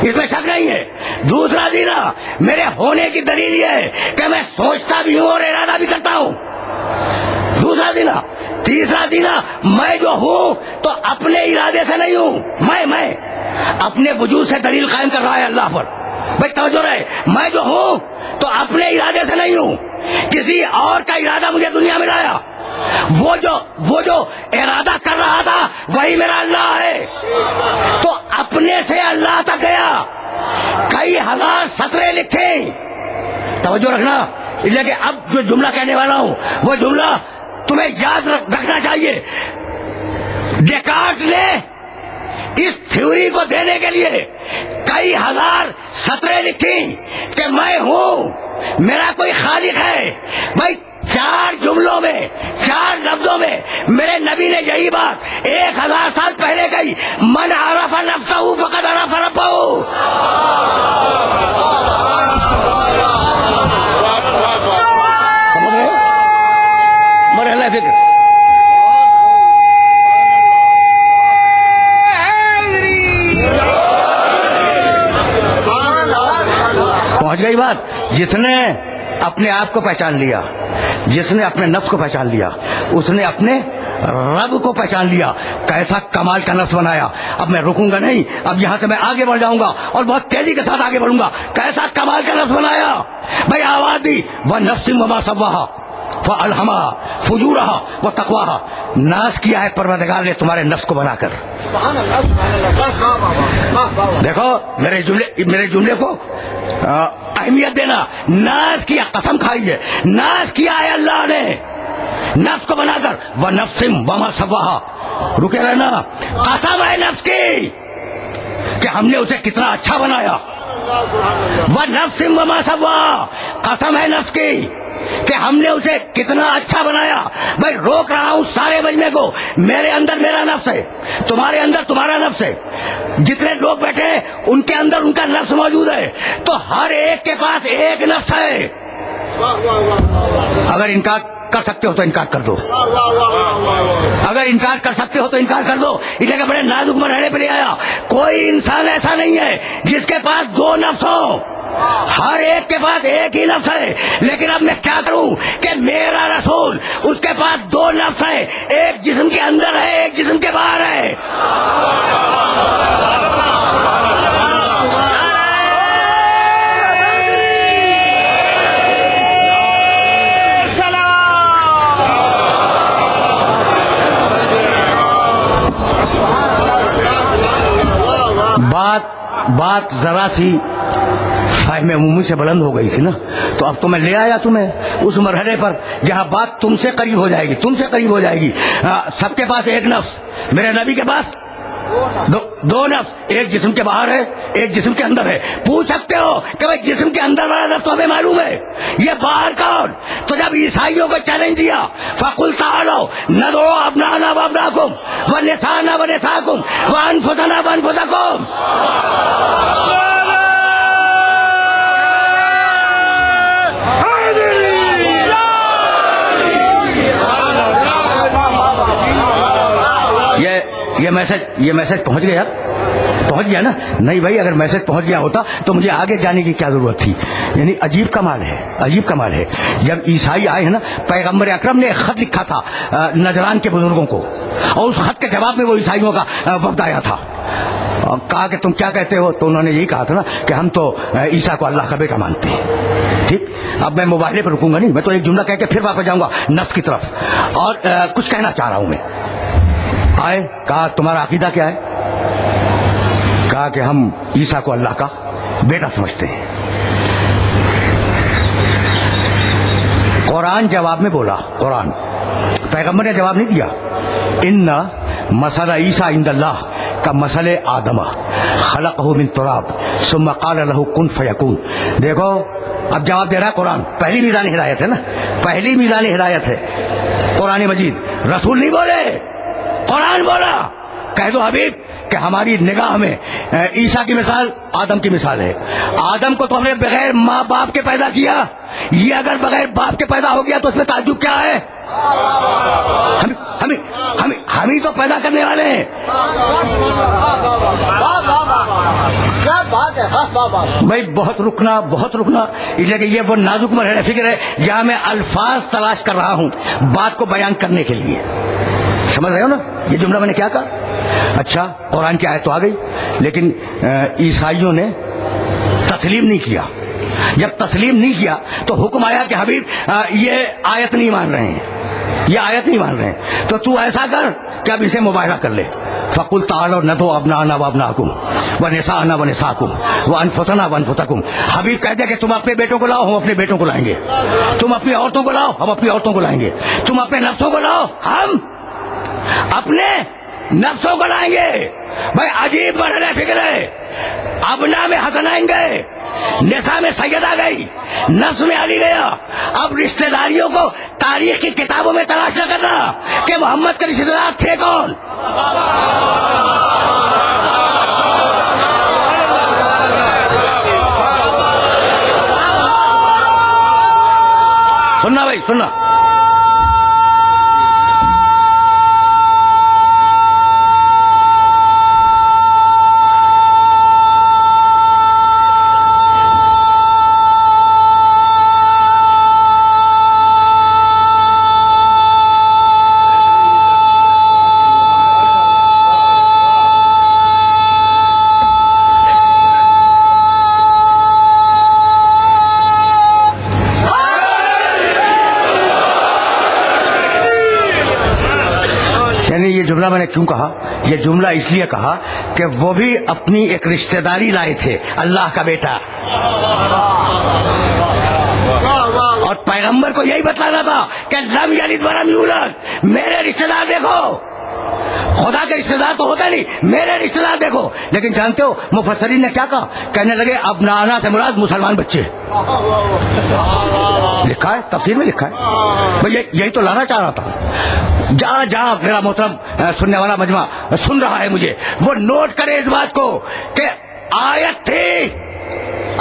اس میں شک نہیں ہے. دوسرا زینہ, میرے ہونے کی دلیل یہ ہے کہ میں سوچتا بھی ہوں اور ارادہ بھی کرتا ہوں. دوسرا زینہ. تیسرا زینہ, میں جو ہوں تو اپنے ارادے سے نہیں ہوں. میں اپنے وجود سے دلیل قائم کر رہا ہے اللہ پر. بھائی توجہ رہے, میں جو ہوں تو اپنے ارادے سے نہیں ہوں, کسی اور کا ارادہ مجھے دنیا میں لایا. وہ جو ارادہ کر رہا تھا وہی میرا اللہ ہے. تو اپنے سے اللہ تک گیا, کئی ہزار سطریں لکھے. توجہ رکھنا, اس لیے کہ اب جو جملہ کہنے والا ہوں وہ جملہ تمہیں یاد رکھنا چاہیے. ڈیکارٹ نے اس تھیوری کو دینے کے لیے کئی ہزار سطریں لکھی کہ میں ہوں, میرا کوئی خالق ہے. بھائی 4 جملوں میں, 4 لفظوں میں میرے نبی نے یہی بات 1000 سال پہلے کہی, من عرف نفسہ فقد عرف ربہ. مرحلہ فکر. پہنچ گئی بات. جس نے اپنے آپ کو پہچان لیا, جس نے اپنے نفس کو پہچان لیا, اس نے اپنے رب کو پہچان لیا. کیسا کمال کا نفس بنایا. اب میں رکوں گا نہیں, اب یہاں سے میں آگے بڑھ جاؤں گا اور بہت تیزی کے ساتھ آگے بڑھوں گا. کیسا کمال کا نفس بنایا. بھائی آواز دی, وَنَفْسٍ وَمَا سَوَّاهَا فَأَلْهَمَهَا فُجُورَهَا وَتَقْوَاهَا. ناز کیا ہے پروردگار نے تمہارے نفس کو بنا کر. دیکھو میرے جملے کو اہمیت دینا. ناز کیا, قسم کھائی ہے, ناز کیا ہے اللہ نے نفس کو بنا کر. وَنَفْسٍ وَمَا سَوَّاهَا, رکے رہنا, قسم ہے نفس کی کہ ہم نے اسے کتنا اچھا بنایا. وَنَفْسٍ وَمَا سَوَّاهَا, قسم ہے نفس کی کہ ہم نے اسے کتنا اچھا بنایا. بھائی روک رہا ہوں سارے مجمع کو, میرے اندر میرا نفس ہے, تمہارے اندر تمہارا نفس ہے, جتنے لوگ بیٹھے ہیں ان کے اندر ان کا نفس موجود ہے, تو ہر ایک کے پاس ایک نفس ہے. اگر انکار کر سکتے ہو تو انکار کر دو, اگر انکار کر سکتے ہو تو انکار کر دو. اس لیے کہ بڑے نازک مرحلے پہ لے آیا. کوئی انسان ایسا نہیں ہے جس کے پاس دو نفس ہو, ہر ایک کے پاس ایک ہی نفس ہے. لیکن اب میں کیا کروں کہ میرا رسول اس کے پاس دو نفس ہے, ایک جسم کے اندر ہے, ایک جسم کے باہر ہے. بات ذرا سی فہم عمومی سے بلند ہو گئی تھی نا, تو اب تو میں لے آیا تمہیں اس مرحلے پر جہاں بات تم سے قریب ہو جائے گی, تم سے قریب ہو جائے گی. سب کے پاس ایک نفس, میرے نبی کے پاس دو نفس, ایک جسم کے باہر ہے, ایک جسم کے اندر ہے. پوچھ سکتے ہو کہ بھائی جسم کے اندر والا نفس تو ہمیں معلوم ہے, یہ باہر کون؟ تو جب عیسائیوں کو چیلنج دیا, فَقُلْ تَعَالَوْا نَدْعُوا أَبْنَاءَنَا وَأَبْنَاءَكُمْ وَنِسَاءَنَا وَنِسَاءَكُمْ وَأَنفُسَنَا وَأَنفُسَكُمْ, یہ میسج پہنچ گیا نا؟ نہیں بھائی, اگر میسج پہنچ گیا ہوتا تو مجھے آگے جانے کی کیا ضرورت تھی. یعنی عجیب کمال ہے. جب عیسائی آئے ہیں نا, پیغمبر اکرم نے ایک خط لکھا تھا نجران کے بزرگوں کو, اور اس خط کے جواب میں وہ عیسائیوں کا وفد آیا تھا. کہا کہ تم کیا کہتے ہو؟ تو انہوں نے یہی کہا تھا نا کہ ہم تو عیسیٰ کو اللہ کا بیٹا مانتے ہیں. ٹھیک, اب میں مباحثے پر رکوں گا نہیں, میں تو ایک جملہ کہہ کے پھر واپس جاؤں گا نفس کی طرف. اور کچھ کہنا چاہ رہا ہوں میں. آئے, کہا تمہارا عقیدہ کیا ہے؟ کہا کہ ہم عیسیٰ کو اللہ کا بیٹا سمجھتے ہیں. قرآن جواب میں بولا, قرآن, پیغمبر نے جواب نہیں دیا. ان مثل عیسیٰ عند اللہ کا مثل آدم خلقہ من تراب ثم قال له کن فیکون. دیکھو اب جواب دے رہا ہے قرآن. پہلی میزان ہدایت ہے نا, پہلی میزان ہدایت ہے قرآن مجید. رسول نہیں بولے, قرآن بولا. کہہ دو حبیب کہ ہماری نگاہ میں عیسیٰ کی مثال آدم کی مثال ہے. آدم کو تو ہم نے بغیر ماں باپ کے پیدا کیا, یہ اگر بغیر باپ کے پیدا ہو گیا تو اس میں تعجب کیا ہے؟ ہم ہی تو پیدا کرنے والے ہیں. بھائی بہت رکنا, اس لیے کہ یہ وہ نازک مرحلہ فکر ہے جہاں میں الفاظ تلاش کر رہا ہوں بات کو بیان کرنے کے لیے. سمجھ رہے ہو نا یہ جملہ میں نے کیا کہا؟ اچھا, قرآن کی آیت تو آ گئی, لیکن عیسائیوں نے تسلیم نہیں کیا. جب تسلیم نہیں کیا تو حکم آیا کہ حبیب یہ آیت نہیں مان رہے ہیں, یہ آیت نہیں مان رہے ہیں, تو تو ایسا کر کہ اب اسے مباحثہ کر لے. فَقُلْ تَعَالَوْا نَدْعُوا أَبْنَاءَنَا وَأَبْنَاءَكُمْ وَنِسَاءَنَا وَنِسَاءَكُمْ وَأَنفُسَنَا وَأَنفُسَكُمْ. حبیب کہتے کہ تم اپنے بیٹوں کو لاؤ, ہم اپنے بیٹوں کو لائیں گے. تم اپنی عورتوں کو لاؤ, ہم اپنی عورتوں کو لائیں گے. تم اپنے نفسوں کو لاؤ, ہم اپنے نفسوں کو لائیں گے. بھائی عجیب مرحلہ فکر ہے. ابنا میں حسن آئیں گے, نساء میں سید آ گئی, نفس میں علی گیا. اب رشتہ داریوں کو تاریخ کی کتابوں میں تلاش نہ کرنا کہ محمد کے رشتہ دار تھے کون. سننا بھائی سننا. میں نے کیوں کہا یہ جملہ اس لیے کہا کہ وہ بھی اپنی ایک رشتہ داری لائے تھے، اللہ کا بیٹا، اور پیغمبر کو یہی بتلانا تھا کہ لم یلد ولم یولد، میرے رشتہ دار دیکھو، خدا کے رشتہ دار تو ہوتا نہیں، میرے رشتہ دار دیکھو۔ لیکن جانتے ہو مفسرین نے کیا کہا؟ کہنے لگے ابنانا سے مراد مسلمان بچے، لکھا ہے تفسیر میں، لکھا ہے، یہی تو لانا چاہ رہا تھا۔ جہاں جہاں میرا محترم سننے والا مجمع سن رہا ہے مجھے، وہ نوٹ کرے اس بات کو کہ آیت تھی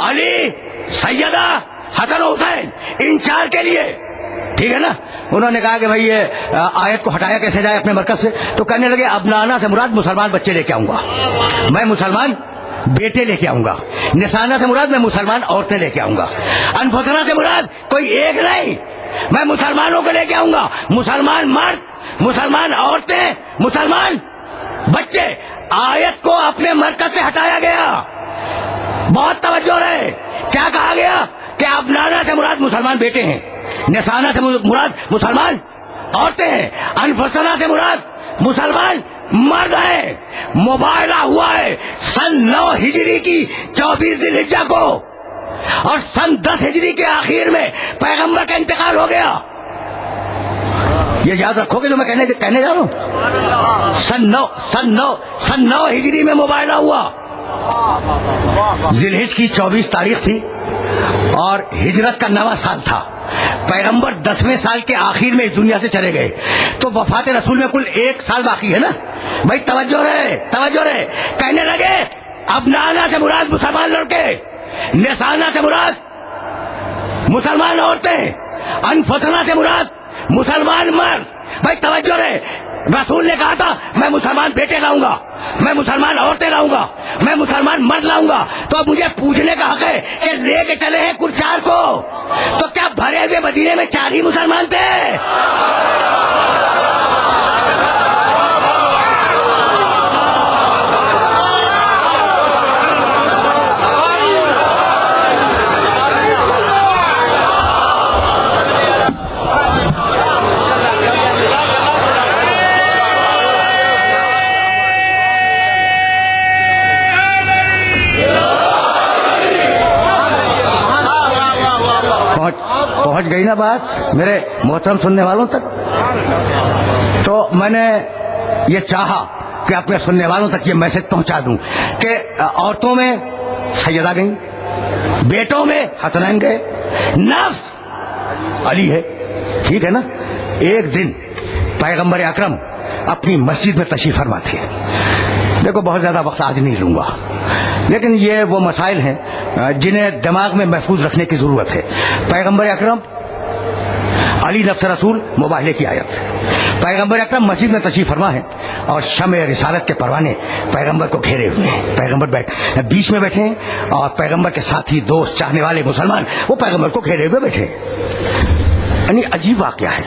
علی، سیدہ، حسن و حسین، ان چار کے لیے، ٹھیک ہے نا؟ انہوں نے کہا کہ بھائی یہ آیت کو ہٹایا کیسے جائے اپنے مرکز سے؟ تو کہنے لگے ابنانا سے مراد مسلمان بچے لے کے آؤں گا، میں مسلمان بیٹے لے کے آؤں گا، نسانا سے مراد میں مسلمان عورتیں لے کے آؤں گا، انفسنا سے مراد کوئی ایک نہیں، میں مسلمانوں کو لے کے آؤں گا، مسلمان مرد، مسلمان عورتیں، مسلمان بچے۔ آیت کو اپنے مرکز سے ہٹایا گیا، بہت توجہ رہے، کیا کہا گیا کہ ابنانا سے مراد مسلمان بیٹے ہیں، نسانا سے مراد مسلمان عورتیں ہیں، انفسنا سے مراد مسلمان مرد ہے۔ مباہلہ ہوا ہے سن 9 ہجری کی 24 ذی الحجہ کو، اور سن 10 ہجری کے آخر میں پیغمبر کا انتقال ہو گیا۔ یہ یاد رکھو کہ جو میں کہنے جا رہا ہوں، سن 9 ہجری میں مباہلہ ہوا، ذی الحجہ کی 24 تاریخ تھی، اور ہجرت کا 9واں سال تھا۔ پیغمبر 10ویں سال کے آخر میں اس دنیا سے چلے گئے، تو وفات رسول میں کل 1 سال باقی ہے نا بھائی، توجہ رہے۔ کہنے لگے ابنانا سے مراد مسلمان لڑکے، نسانا سے مراد مسلمان عورتیں، انفسنا سے مراد مسلمان مرد۔ بھائی توجہ رہے، رسول نے کہا تھا میں مسلمان بیٹے لاؤں گا، میں مسلمان عورتیں لاؤں گا، میں مسلمان مرد لاؤں گا۔ تو اب مجھے پوچھنے کا حق ہے کہ لے کے چلے ہیں کل 4 کو، تو کیا بھرے ہوئے مدینے میں 4 ہی مسلمان تھے؟ پہنچ گئی نا بات میرے محترم سننے والوں تک؟ تو میں نے یہ چاہا کہ اپنے سننے والوں تک یہ میسج پہنچا دوں کہ عورتوں میں سیدہ گئیں، بیٹوں میں حسنین گئے، نفس علی ہے، ٹھیک ہے نا؟ ایک دن پیغمبر اکرم اپنی مسجد میں تشریف فرما تھے۔ دیکھو بہت زیادہ وقت آج نہیں لوں گا، لیکن یہ وہ مسائل ہیں جنہیں دماغ میں محفوظ رکھنے کی ضرورت ہے۔ پیغمبر اکرم، علی نفس رسول، مباہلے کی آیت۔ پیغمبر اکرم مسجد میں تشریف فرما ہے، اور شمع رسالت کے پروانے پیغمبر کو گھیرے ہوئے ہیں، پیغمبر بیچ میں بیٹھے ہیں، اور پیغمبر کے ساتھی، دوست، چاہنے والے مسلمان وہ پیغمبر کو گھیرے ہوئے بیٹھے ہیں۔ یعنی عجیب واقعہ ہے،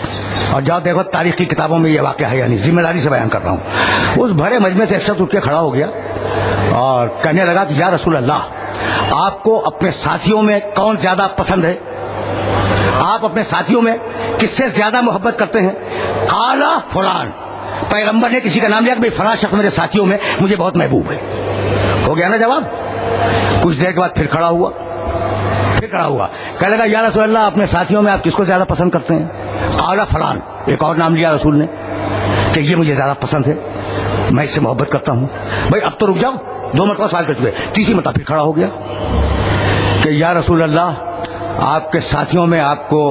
اور جاؤ دیکھو تاریخ کی کتابوں میں یہ واقعہ ہے، یعنی ذمہ داری سے بیان کر رہا ہوں۔ اس بھرے مجمع سے ایک شخص اٹھ کے کھڑا ہو گیا اور کہنے لگا کہ یا رسول اللہ، آپ کو اپنے ساتھیوں میں کون زیادہ پسند ہے؟ آپ اپنے ساتھیوں میں کس سے زیادہ محبت کرتے ہیں؟ قال فلان، پیغمبر نے کسی کا نام لیا کہ بھائی فلاں شخص میرے ساتھیوں میں مجھے بہت محبوب ہے۔ ہو گیا نا جواب؟ کچھ دیر کے بعد پھر کھڑا ہوا، کہنے لگا یا رسول اللہ، اپنے ساتھیوں میں آپ کس کو زیادہ پسند کرتے ہیں؟ قال فلان، ایک اور نام لیا رسول نے کہ یہ مجھے زیادہ پسند ہے، میں اس سے محبت کرتا ہوں۔ بھائی اب تو رک جاؤ، 2 مرتبہ سوال کر چکے، تیسری مرتبہ پھر کھڑا ہو گیا کہ یا رسول اللہ، آپ کے ساتھیوں میں آپ کو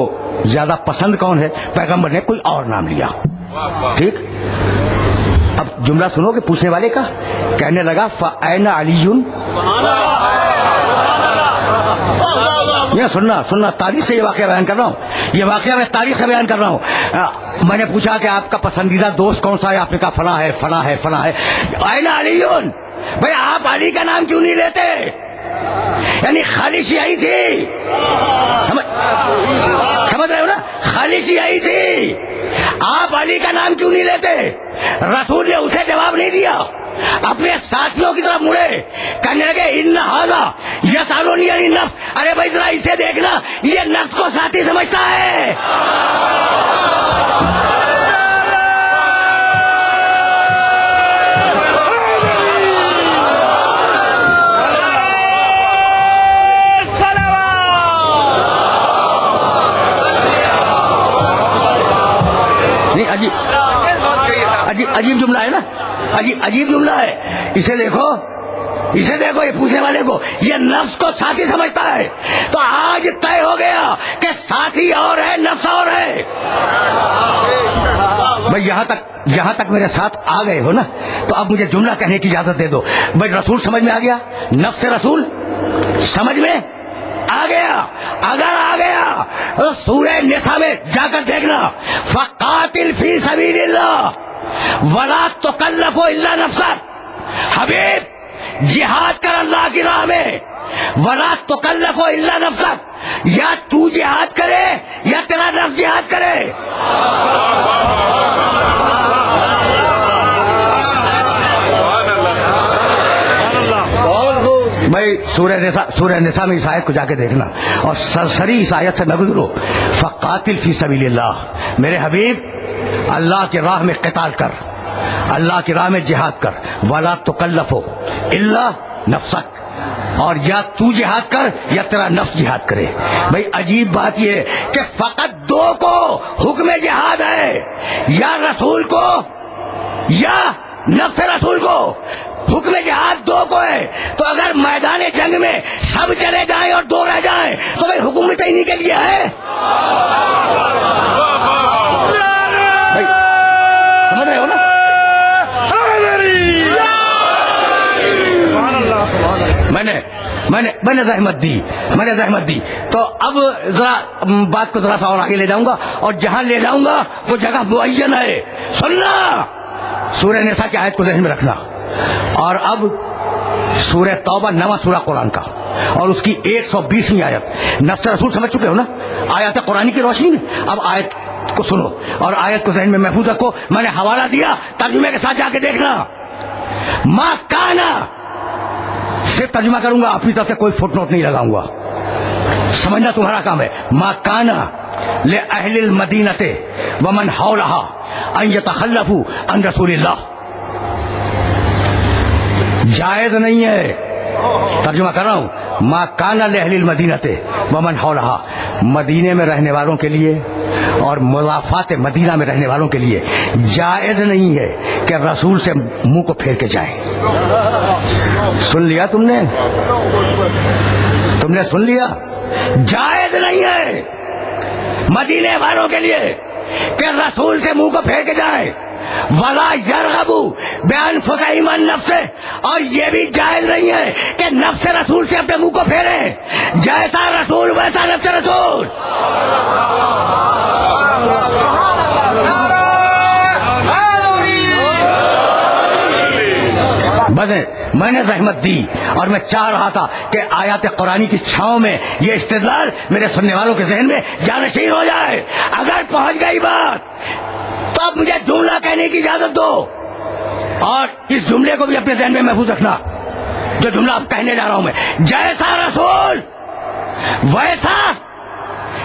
زیادہ پسند کون ہے؟ پیغمبر نے کوئی اور نام لیا، ٹھیک؟ اب جملہ سنو کہ پوچھنے والے کا، کہنے لگا فأین علی، یہ سننا تاریخ سے یہ واقعہ بیان کر رہا ہوں، یہ واقعہ میں تاریخ سے بیان کر رہا ہوں۔ میں نے پوچھا کہ آپ کا پسندیدہ دوست کون سا ہے؟ آپ نے کہا فلاں ہے، فلاں ہے، فلاں ہے۔ این علی، بھائی آپ علی کا نام کیوں نہیں لیتے؟ یعنی خالص یہی تھی، سمجھ رہے ہو نا؟ خالص یہی تھی، آپ علی کا نام کیوں نہیں لیتے؟ رسول نے اسے جواب نہیں دیا، اپنے ساتھیوں کی طرف مڑے، کہنے لگے ان ھذا یسالونی عن النفس، ارے بھائی ذرا اسے دیکھنا، یہ نفس کو ساتھی سمجھتا ہے۔ عجیب جملہ ہے. اسے دیکھو یہ پوچھنے والے کو یہ نفس کو ساتھی سمجھتا ہے. تو آج طے ہو گیا کہ ساتھی اور ہے, نفس اور ہے. بھائی یہاں تک میرے ساتھ آ گئے ہو نا, تو اب مجھے جملہ کہنے کی اجازت دے دو. بھائی رسول سمجھ میں آ گیا, نفس رسول سمجھ میں آ گیا. اگر آ گیا تو سورہ نساء میں جا کر دیکھنا, فقاتل فی سبیل اللہ ولا تکلف الا نفسک. حبیب جہاد کر اللہ کی راہ میں, ولا تکلف الا نفسک. یا تو جہاد کرے یا تیرا نفس جہاد کرے. بھائی سورہ نساء میں اس آیت کو جا کے دیکھنا اور سرسری اس آیت سے نہ گزرو. فقاتل فی سبیل اللہ, میرے حبیب اللہ کی راہ میں قتال کر, اللہ کی راہ میں جہاد کر. ولا تکلف الا نفسک, اور یا تو جہاد کر یا تیرا نفس جہاد کرے. بھائی عجیب بات یہ کہ فقط دو کو حکم جہاد ہے, یا رسول کو یا نفس رسول کو. حکم جہاد دو کو ہے. تو اگر میدان جنگ میں سب چلے جائیں اور دو رہ جائیں تو بھائی حکم بھی تو انہیں کے لیے ہے. بھائی سمجھ رہے ہو نا. میں نے زحمت دی تو اب ذرا بات کو ذرا سا اور آگے لے جاؤں گا, اور جہاں لے جاؤں گا وہ جگہ معین ہے. سننا, سورہ نساء کی آیت کو ذہن میں رکھنا. اور اب سورہ توبہ, نواں سورہ قرآن کا, اور اس کی 120ویں آیت. نفس رسول سمجھ چکے ہو نا آیات قرآن کی روشنی میں. اب آیت کو سنو اور آیت کو ذہن میں محفوظ رکھو. میں نے حوالہ دیا, ترجمے کے ساتھ جا کے دیکھنا. ما کانا صرف ترجمہ کروں گا, اپنی طرف سے کوئی فٹ نوٹ نہیں لگاؤں گا, سمجھنا تمہارا کام ہے. ما کانا لأہل المدینۃ ومن حولہا ان یتخلفوا عن رسول اللہ. جائز نہیں ہے, ترجمہ کر رہا ہوں. ما کانا لأہل المدینۃ ومن حولہا, مدینے میں رہنے والوں کے لیے اور مضافات مدینہ میں رہنے والوں کے لیے جائز نہیں ہے کہ رسول سے منہ کو پھیر کے جائیں. سن لیا تم نے سن لیا, جائز نہیں ہے مدینے والوں کے لیے کہ رسول سے منہ کو پھیر کے جائیں. ولا یرغبوا بانفسہم عن نفسہ, اور یہ بھی جائز نہیں ہے کہ نفس رسول سے اپنے منہ کو پھیریں. جیسا رسول ویسا نفس رسول. میں نے رحمت دی اور میں چاہ رہا تھا کہ آیات قرآنی کی چھاؤں میں یہ استدلال میرے سننے والوں کے ذہن میں جانشین ہو جائے. اگر پہنچ گئی بات تو اب مجھے جملہ کہنے کی اجازت دو, اور اس جملے کو بھی اپنے ذہن میں محفوظ رکھنا جو جملہ اب کہنے جا رہا ہوں میں. جیسا رسول ویسا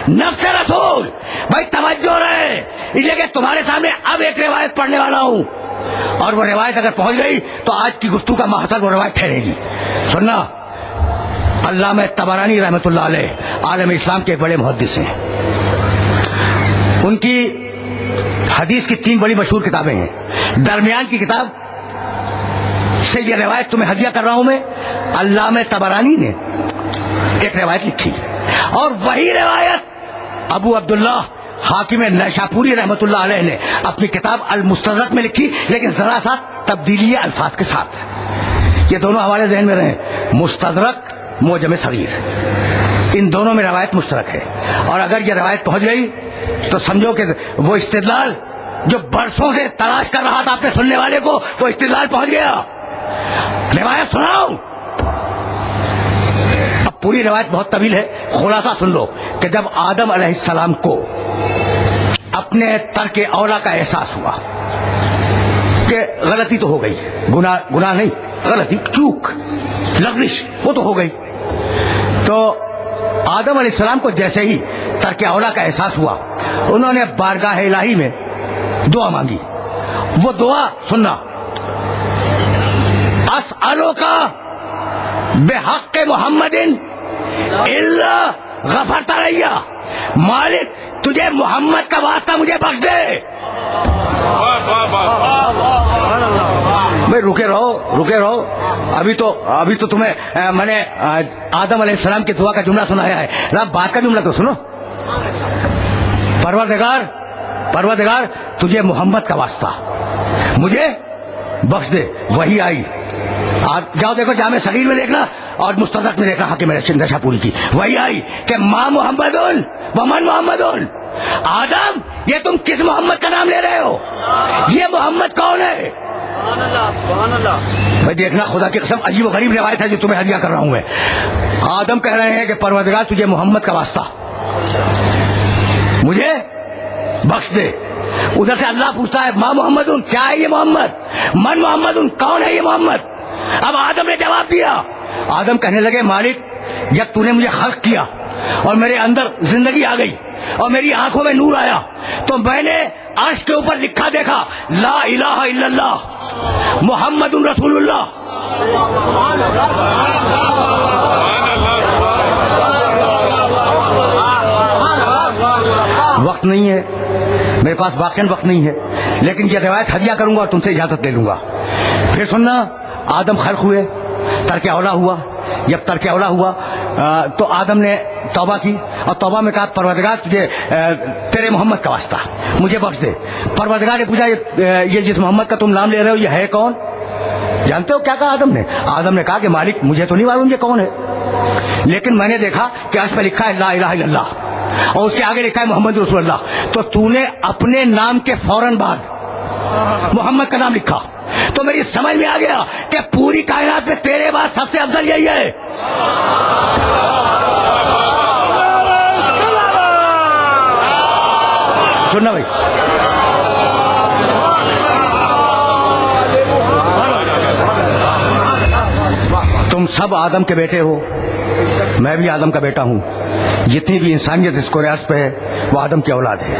نفس رسول. بھائی توجہ رہے, اس لیے کہ تمہارے سامنے اب ایک روایت پڑھنے والا ہوں, اور وہ روایت اگر پہنچ گئی تو آج کی گفتگو کا محصل وہ روایت ٹھہرے گی. سننا, علامہ طبرانی رحمۃ اللہ علیہ عالم اسلام کے بڑے محدث ہیں. ان کی حدیث کی 3 بڑی مشہور کتابیں ہیں. درمیان کی کتاب سے یہ روایت تمہیں ہدیہ کر رہا ہوں میں. علامہ طبرانی نے ایک روایت لکھی, اور وہی روایت ابو عبداللہ حاکم نیشاپوری رحمۃ اللہ علیہ نے اپنی کتاب المستدرک میں لکھی, لیکن ذرا سا تبدیلی الفاظ کے ساتھ. یہ دونوں حوالے ذہن میں رہیں, مستدرک, معجم صغیر, ان دونوں میں روایت مشترک ہے. اور اگر یہ روایت پہنچ گئی تو سمجھو کہ وہ استدلال جو برسوں سے تلاش کر رہا تھا اپنے سننے والے کو, وہ استدلال پہنچ گیا. روایت سناؤ. اب پوری روایت بہت طویل ہے, خلاصہ سن لو کہ جب آدم علیہ السلام کو اپنے ترک اولا کا احساس ہوا کہ غلطی تو ہو گئی, گناہ نہیں, غلطی, چوک, لغزش وہ تو ہو گئی, تو آدم علیہ السلام کو جیسے ہی ترک اولا کا احساس ہوا, انہوں نے بارگاہ الہی میں دعا مانگی. وہ دعا سننا, اسألک بحق محمد الا غفرت علی. مالک تجھے محمد کا واسطہ مجھے بخش دے. بھائی رکے رہو. ابھی تو تمہیں میں نے آدم علیہ السلام کی دعا کا جملہ سنایا ہے. بات کا جملہ تو سنو. پروردگار تجھے محمد کا واسطہ مجھے بخش دے. وہی آئی. جاؤ دیکھو جامع صغیر میں دیکھنا اور مستدرک میں دیکھنا حق میں نشا پوری کی. وہی آئی کہ ماں محمد ومن محمد. آدم یہ تم کس محمد کا نام لے رہے ہو؟ یہ محمد کون ہے؟ بھائی دیکھنا خدا کی قسم عجیب و غریب روایت ہے جو تمہیں ہدیہ کر رہا ہوں میں. آدم کہہ رہے ہیں کہ پروردگار تجھے محمد کا واسطہ مجھے بخش دے. ادھر سے اللہ پوچھتا ہے ماں محمد کیا ہے یہ محمد؟ من محمد کون ہے یہ محمد؟ اب آدم نے جواب دیا. آدم کہنے لگے مالک جب تو نے مجھے خلق کیا اور میرے اندر زندگی آ گئی اور میری آنکھوں میں نور آیا تو میں نے عرش کے اوپر لکھا دیکھا لا الہ الا اللہ محمد رسول اللہ. وقت نہیں ہے میرے پاس، واقعاً وقت نہیں ہے، لیکن یہ روایت ہدیہ کروں گا اور تم سے اجازت لے لوں گا. پھر سننا. آدم خلق ہوئے، ترک اولا ہوا. جب ترک اولا ہوا تو آدم نے توبہ کی اور توبہ میں کہا پروردگار تجھے تیرے محمد کا واسطہ مجھے بخش دے. پروردگار نے پوچھا یہ جس محمد کا تم نام لے رہے ہو یہ ہے کون؟ جانتے ہو کیا کہا آدم نے؟ آدم نے کہا کہ مالک مجھے تو نہیں معلوم یہ کون ہے، لیکن میں نے دیکھا کہ عرش پہ لکھا ہے لا الہ الا اللہ اور اس کے آگے لکھا ہے محمد رسول اللہ. تو نے اپنے نام کے فوراً بعد محمد کا نام لکھا تو میری سمجھ میں آ گیا کہ پوری کائنات میں تیرے بعد سب سے افضل یہی ہے. سننا بھائی، تم سب آدم کے بیٹے ہو، میں بھی آدم کا بیٹا ہوں. جتنی بھی انسانیت اس کو ریاض پہ ہے وہ آدم کی اولاد ہے.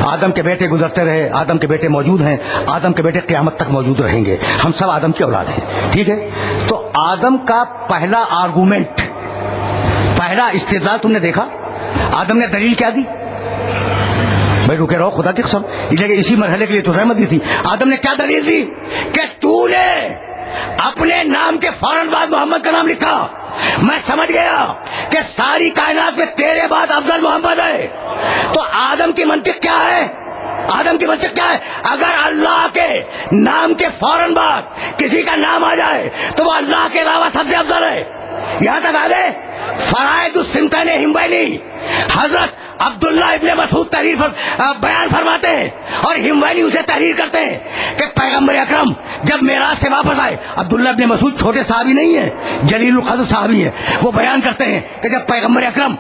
آدم کے بیٹے گزرتے رہے، آدم کے بیٹے موجود ہیں، آدم کے بیٹے قیامت تک موجود رہیں گے. ہم سب آدم کی اولاد ہیں. ٹھیک ہے. تو آدم کا پہلا آرگومنٹ، پہلا استدلال تم نے دیکھا آدم نے دلیل کیا دی؟ بھائی رکے رہو خدا کی قسم، اسی مرحلے کے لیے تو رحمت دی تھی. آدم نے کیا دلیل دی کہ تو نے اپنے نام کے فوراً بعد محمد کا نام لکھا. میں سمجھ گیا کہ ساری کائنات میں تیرے بعد افضل محمد ہے. تو آدم کی منطق کیا ہے؟ آدم کی منطق کیا ہے؟ اگر اللہ کے نام کے فوراً بعد کسی کا نام آ جائے تو وہ اللہ کے علاوہ سب سے افضل ہے. یہاں تک آ گئے. فرائض السمتین ہموینی حضرت عبداللہ ابن مسعود بیان فرماتے ہیں اور ہموینی اسے تحریر کرتے ہیں کہ پیغمبر اکرم جب معراج سے واپس آئے، عبداللہ ابن مسعود چھوٹے صحابی نہیں ہیں، جلیل القدر صحابی ہیں، وہ بیان کرتے ہیں کہ جب پیغمبر اکرم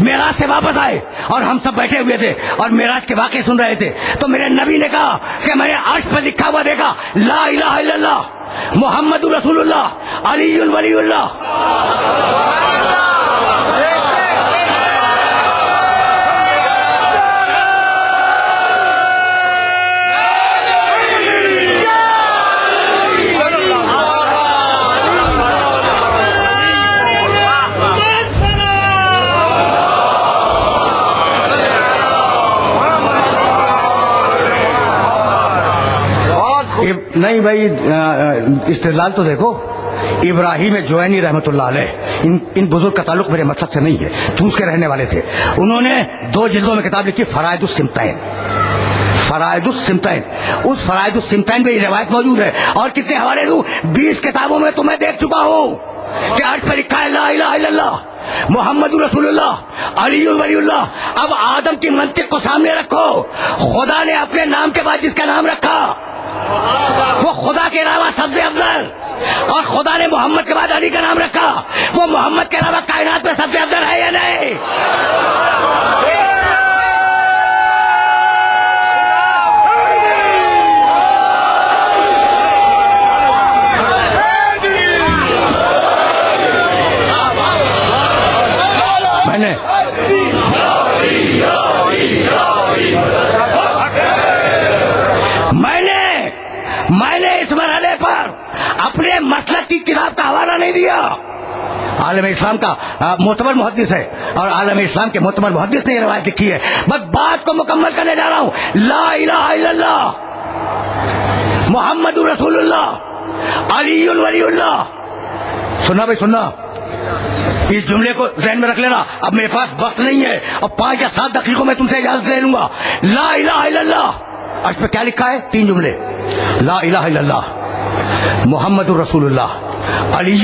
معراج سے واپس آئے اور ہم سب بیٹھے ہوئے تھے اور معراج کے واقعے سن رہے تھے تو میرے نبی نے کہا کہ میں نے عرش پر لکھا ہوا دیکھا لا الہ الا اللہ محمد رسول اللہ علی ولی اللہ. نہیں بھائی استدلال تو دیکھو. ابراہیم جوینی رحمۃ اللہ علیہ، ان بزرگ کا تعلق میرے مقصد سے نہیں ہے، طوس کے رہنے والے تھے. انہوں نے 2 جلدوں میں کتاب لکھی فرائض السمتین. فرائض السمتین، اس فرائض السمتین میں یہ روایت موجود ہے. اور کتنے حوالے دوں؟ 20 کتابوں میں تو میں دیکھ چکا ہوں کہ عرش پہ لکھا ہے لا الہ الا اللہ محمد رسول اللہ علی ولی اللہ. اب آدم کی منطق کو سامنے رکھو. خدا نے اپنے نام کے بعد جس کا نام رکھا وہ خدا کے علاوہ سب سے افضل، اور خدا نے محمد کے بعد علی کا نام رکھا وہ محمد کے علاوہ کائنات میں سب سے افضل ہے یا نہیں؟ میں نے اس مرحلے پر اپنے مسلک کی کتاب کا حوالہ نہیں دیا. عالم اسلام کا معتبر محدث ہے اور عالم اسلام کے معتبر محدث نے یہ روایت لکھی ہے. بس بات کو مکمل کرنے جا رہا ہوں. لا الہ الا اللہ محمد رسول اللہ علی ولی اللہ. سننا بھائی سننا, اس جملے کو ذہن میں رکھ لینا. اب میرے پاس وقت نہیں ہے, اور 5 یا 7 دقیقوں میں تم سے اجازت لے لوں گا. لا الہ الا اللہ, اس پہ کیا لکھا ہے؟ 3 جملے. لا الہ الا اللہ محمد رسول اللہ علی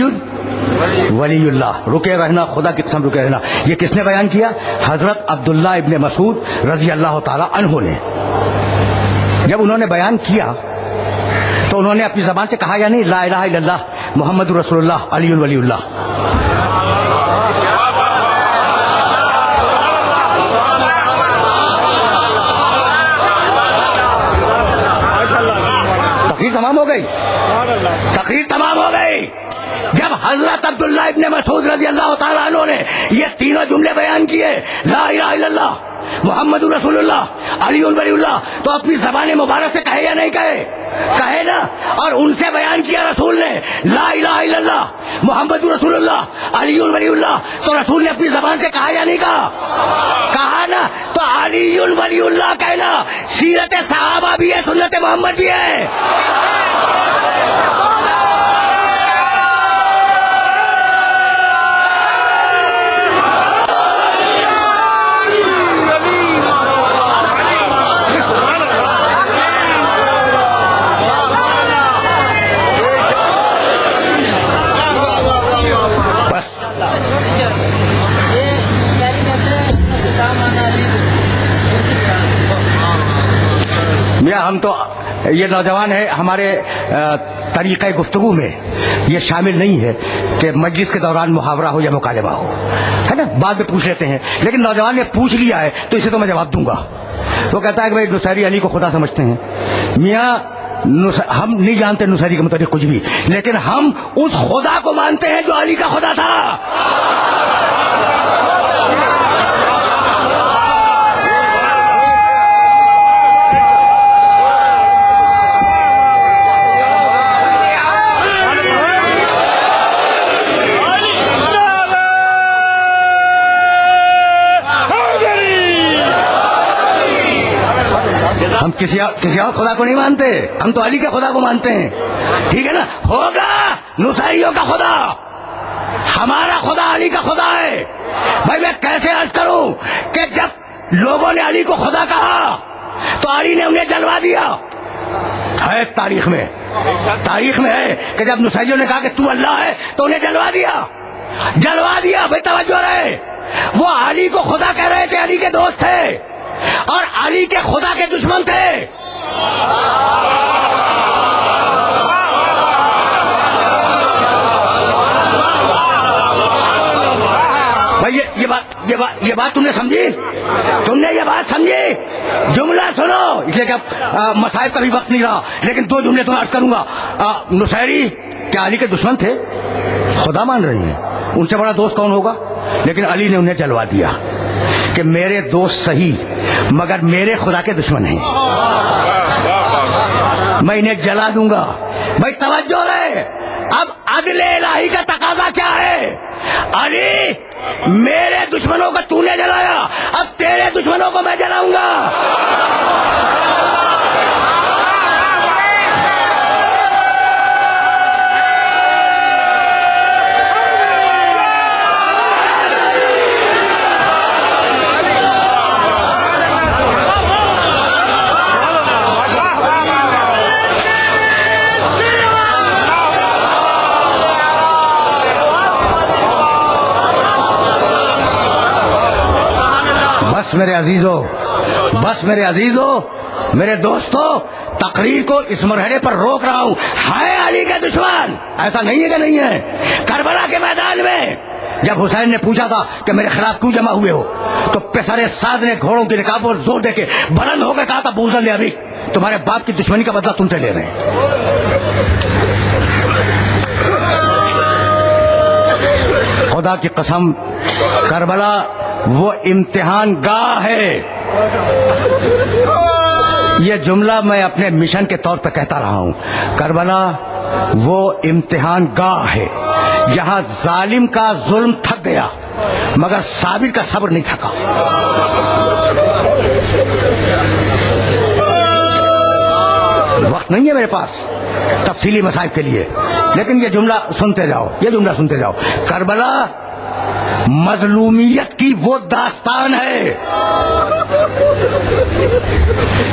ولی اللہ. رکے رہنا, خدا کی قسم رکے رہنا. یہ کس نے بیان کیا؟ حضرت عبداللہ ابن مسعود رضی اللہ تعالی عنہ نے. جب انہوں نے بیان کیا تو انہوں نے اپنی زبان سے کہا یا نہیں, لا الہ الا اللہ محمد رسول اللہ علی ولی اللہ. تقریر تمام ہو گئی, تقریر تمام ہو گئی. جب حضرت عبداللہ ابن مسعود رضی اللہ تعالیٰ عنہ نے یہ تینوں جملے بیان کیے, لا الہ الا اللہ محمد رسول اللہ علی ولی اللہ, تو اپنی زبان مبارک سے کہے یا نہیں کہے؟ کہے نا. اور ان سے بیان کیا رسول نے لا الہ الا اللہ محمد رسول اللہ علی ولی اللہ, تو رسول نے اپنی زبان سے کہا یا نہیں کہا؟ کہا نا. تو علی ولی اللہ کہنا سیرت صحابہ بھی ہے, سنت محمد بھی ہے. ہم تو یہ نوجوان ہے, ہمارے طریقہ گفتگو میں یہ شامل نہیں ہے کہ مجلس کے دوران محاورہ ہو یا مکالمہ ہو, ہے نا. بعد میں پوچھ لیتے ہیں, لیکن نوجوان نے پوچھ لیا ہے تو اسے تو میں جواب دوں گا. وہ کہتا ہے کہ بھائی نصیری علی کو خدا سمجھتے ہیں. میاں ہم نہیں جانتے نصیری کے متعلق کچھ بھی, لیکن ہم اس خدا کو مانتے ہیں جو علی کا خدا تھا. ہم کسی اور خدا کو نہیں مانتے, ہم تو علی کے خدا کو مانتے ہیں. ٹھیک ہے نا. ہوگا نصیریوں کا خدا, ہمارا خدا علی کا خدا ہے. بھائی میں کیسے عرض کروں کہ جب لوگوں نے علی کو خدا کہا تو علی نے انہیں جلوا دیا. ہے تاریخ میں ہے کہ جب نصیریوں نے کہا کہ تو اللہ ہے تو انہیں جلوا دیا. بھائی توجہ رہے, وہ علی کو خدا کہہ رہے تھے, علی کے دوست تھے اور علی کے خدا کے دشمن تھے. بھائی یہ بات تم نے سمجھی؟ تم نے یہ بات سمجھی؟ جملہ سنو, اس لیے کہ مصائب کا بھی وقت نہیں رہا, لیکن 2 جملے تمہیں عرض کروں گا. نصیری کیا علی کے دشمن تھے؟ خدا مان رہی ہیں, ان سے بڑا دوست کون ہوگا؟ لیکن علی نے انہیں جلوا دیا کہ میرے دوست صحیح مگر میرے خدا کے دشمن ہیں, میں انہیں جلا دوں گا. بھائی توجہ رہے, اب عدل الہی کا تقاضا کیا ہے؟ علی میرے دشمنوں کو تو نے جلایا, اب تیرے دشمنوں کو میں جلاؤں گا. بس میرے عزیزو میرے دوستو, تقریر کو اس مرحلے پر روک رہا ہوں. ہے علی کا دشمن, ایسا نہیں ہے کہ نہیں ہے. کربلا کے میدان میں جب حسین نے پوچھا تھا کہ میرے خلاف کیوں جمع ہوئے ہو, تو پسر سعد نے گھوڑوں کی رکاب اور زور دے کے بلند ہو کے کہا تھا, بوزل ابھی تمہارے باپ کی دشمنی کا بدلہ تم سے لے رہے ہیں. خدا کی قسم, کربلا وہ امتحان گاہ ہے. یہ جملہ میں اپنے مشن کے طور پہ کہتا رہا ہوں. کربلا وہ امتحان گاہ ہے جہاں ظالم کا ظلم تھک گیا مگر صابر کا صبر نہیں تھکا. وقت نہیں ہے میرے پاس تفصیلی مسائل کے لیے، لیکن یہ جملہ سنتے جاؤ، یہ جملہ سنتے جاؤ. کربلا مظلومیت کی وہ داستان ہے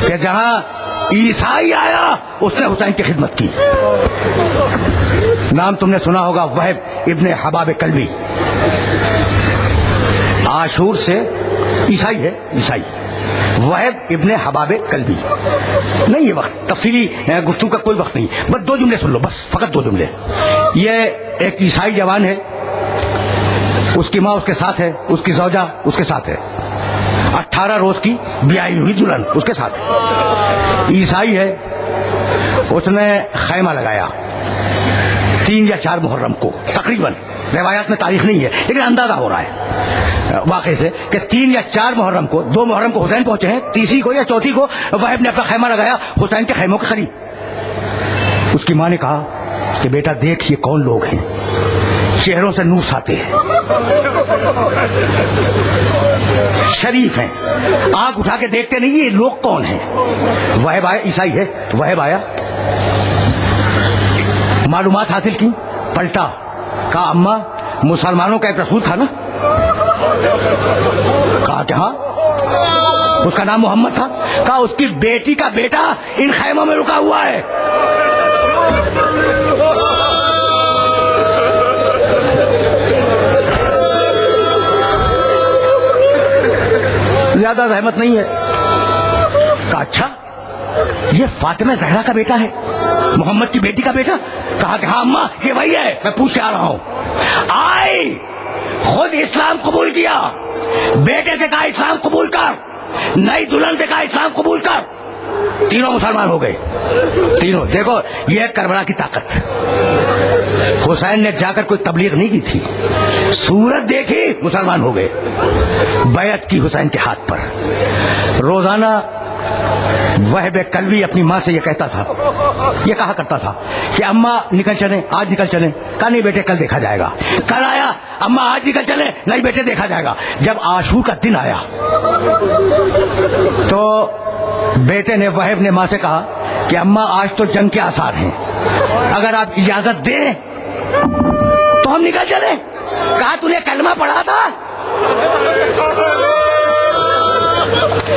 کہ جہاں عیسائی آیا اس نے حسین کی خدمت کی. نام تم نے سنا ہوگا وہب ابن حباب کلبی، عاشور سے عیسائی ہے، عیسائی وہب ابن حباب کلبی. نہیں یہ وقت تفصیلی گفتگو کا کوئی وقت نہیں، بس دو جملے سن لو، بس فقط دو جملے. یہ ایک عیسائی جوان ہے، اس کی ماں اس کے ساتھ ہے، اس کی زوجہ اس کے ساتھ ہے، 18 روز کی بیائی ہوئی دلہن اس کے ساتھ ہے. عیسائی ہے، اس نے خیمہ لگایا 3 یا 4 محرم کو تقریباً، روایات میں تاریخ نہیں ہے لیکن اندازہ ہو رہا ہے واقعے سے کہ 3 یا 4 محرم کو، 2 محرم کو حسین پہنچے ہیں، تیسری کو یا چوتھی کو وہب نے اپنا خیمہ لگایا حسین کے خیموں کے قریب. اس کی ماں نے کہا کہ بیٹا دیکھ یہ کون لوگ ہیں، چہروں سے نور آتے ہیں، شریف ہیں، آنکھ اٹھا کے دیکھتے نہیں یہ لوگ کون ہیں. وہب آیا، عیسائی ہے، وہب آیا، معلومات حاصل کی، پلٹا، کہا اماں مسلمانوں کا ایک رسول تھا نا؟ کہا کہ ہاں. اس کا نام محمد تھا؟ کہا اس کی بیٹی کا بیٹا ان خیموں میں رکا ہوا ہے. زیادہ زحمت نہیں ہے. کہا اچھا یہ فاطمہ زہرا کا بیٹا ہے، محمد کی بیٹی کا بیٹا؟ کہا کہ ہاں اماں یہ وہی ہے، میں پوچھ کے آ رہا ہوں. آئی خود اسلام قبول کیا، بیٹے سے کہا اسلام قبول کر، نئی دلہن سے کہا اسلام قبول کر، تینوں مسلمان ہو گئے، تینوں. دیکھو یہ ہے کربلا کی طاقت. حسین نے جا کر کوئی تبلیغ نہیں کی تھی، صورت دیکھی مسلمان ہو گئے، بیعت کی حسین کے ہاتھ پر. روزانہ وہب کلبی اپنی ماں سے یہ کہتا تھا، یہ کہا کرتا تھا کہ اماں نکل چلیں، آج نکل چلیں. کہا نہیں بیٹے کل دیکھا جائے گا. کل آیا، اماں آج نکل چلیں، نہیں بیٹے دیکھا جائے گا. جب عاشور کا دن آیا تو بیٹے نے، وہب نے ماں سے کہا کہ اماں آج تو جنگ کے آثار ہیں، اگر آپ اجازت دیں تو ہم نکل چلیں. کہا تو نے کلمہ پڑھا تھا؟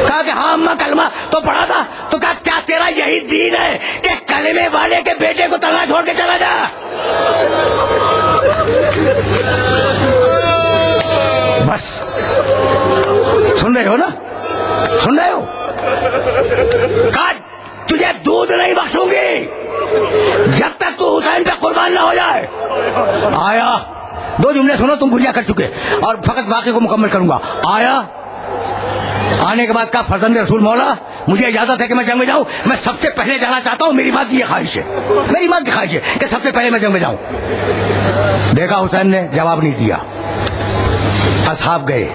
کہا کہ ہاں اماں کلمہ تو پڑھا تھا. تو کہا کیا تیرا یہی دین ہے کہ کلمے والے کے بیٹے کو تنہا چھوڑ کے چلا جا؟ بس سن رہے ہو نا، سن رہے ہو؟ کہا تجھے دودھ نہیں بخشوں گی جب تک تو حسین پہ قربان نہ ہو جائے. آیا، 2 جملے سنو، تم بھولیا کر چکے، اور فقط باقی کو مکمل کروں گا. آیا، آنے کے بعد کہا فرزند رسول مولا مجھے اجازت ہے کہ میں جنگ میں جاؤں، میں سب سے پہلے جانا چاہتا ہوں، میری ماں کی یہ خواہش ہے، میری ماں کی خواہش ہے کہ سب سے پہلے میں جنگ میں جاؤں. دیکھا حسین نے جواب نہیں دیا. اصحاب گئے،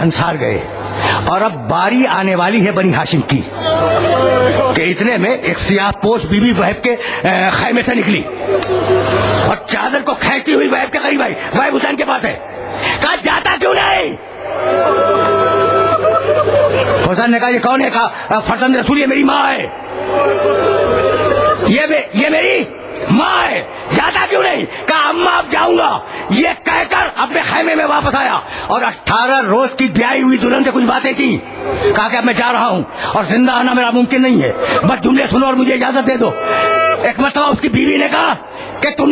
انصار گئے، اور اب باری آنے والی ہے بنی ہاشم کی کہ اتنے میں ایک سیاہ پوش بی بی وہب کے خیمے سے نکلی اور چادر کو کھینچتی ہوئی وہب کے قریب آئی. وہب حسین کے پاس ہے. کہا جاتا کیوں نہیں؟ حسین نے کہا یہ کون ہے؟ کہا فرزند رسول یہ میری ماں ہے، یہ میری ماں ہے. جاتا کیوں نہیں؟ کہا اماں اب جاؤں گا. یہ کہہ کر اپنے خیمے میں واپس آیا اور 18 روز کی بیائی ہوئی دلہن سے کچھ باتیں کی. کہا کہ اب میں جا رہا ہوں اور زندہ آنا میرا ممکن نہیں ہے، بس جملے سنو اور مجھے اجازت دے دو. ایک مرتبہ اس کی بیوی نے کہا کہ تم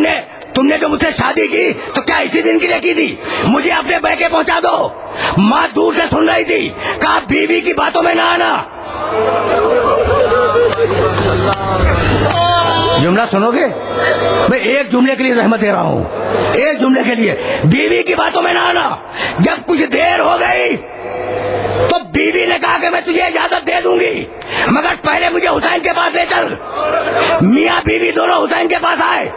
نے جو مجھ سے شادی کی تو کیا اسی دن کے لیے کی تھی؟ مجھے اپنے بیکے پہنچا دو. ماں دور سے سن رہی تھی. کہا بیوی کی باتوں میں نہ آنا. جملہ سنو گے؟ میں ایک جملے کے لیے زحمت دے رہا ہوں، ایک جملے کے لیے. بیوی کی باتوں میں نہ آنا. جب کچھ دیر ہو گئی تو بیوی نے کہا کہ میں تجھے اجازت دے دوں گی مگر پہلے مجھے حسین کے پاس لے چل. میاں بیوی دونوں حسین کے پاس آئے.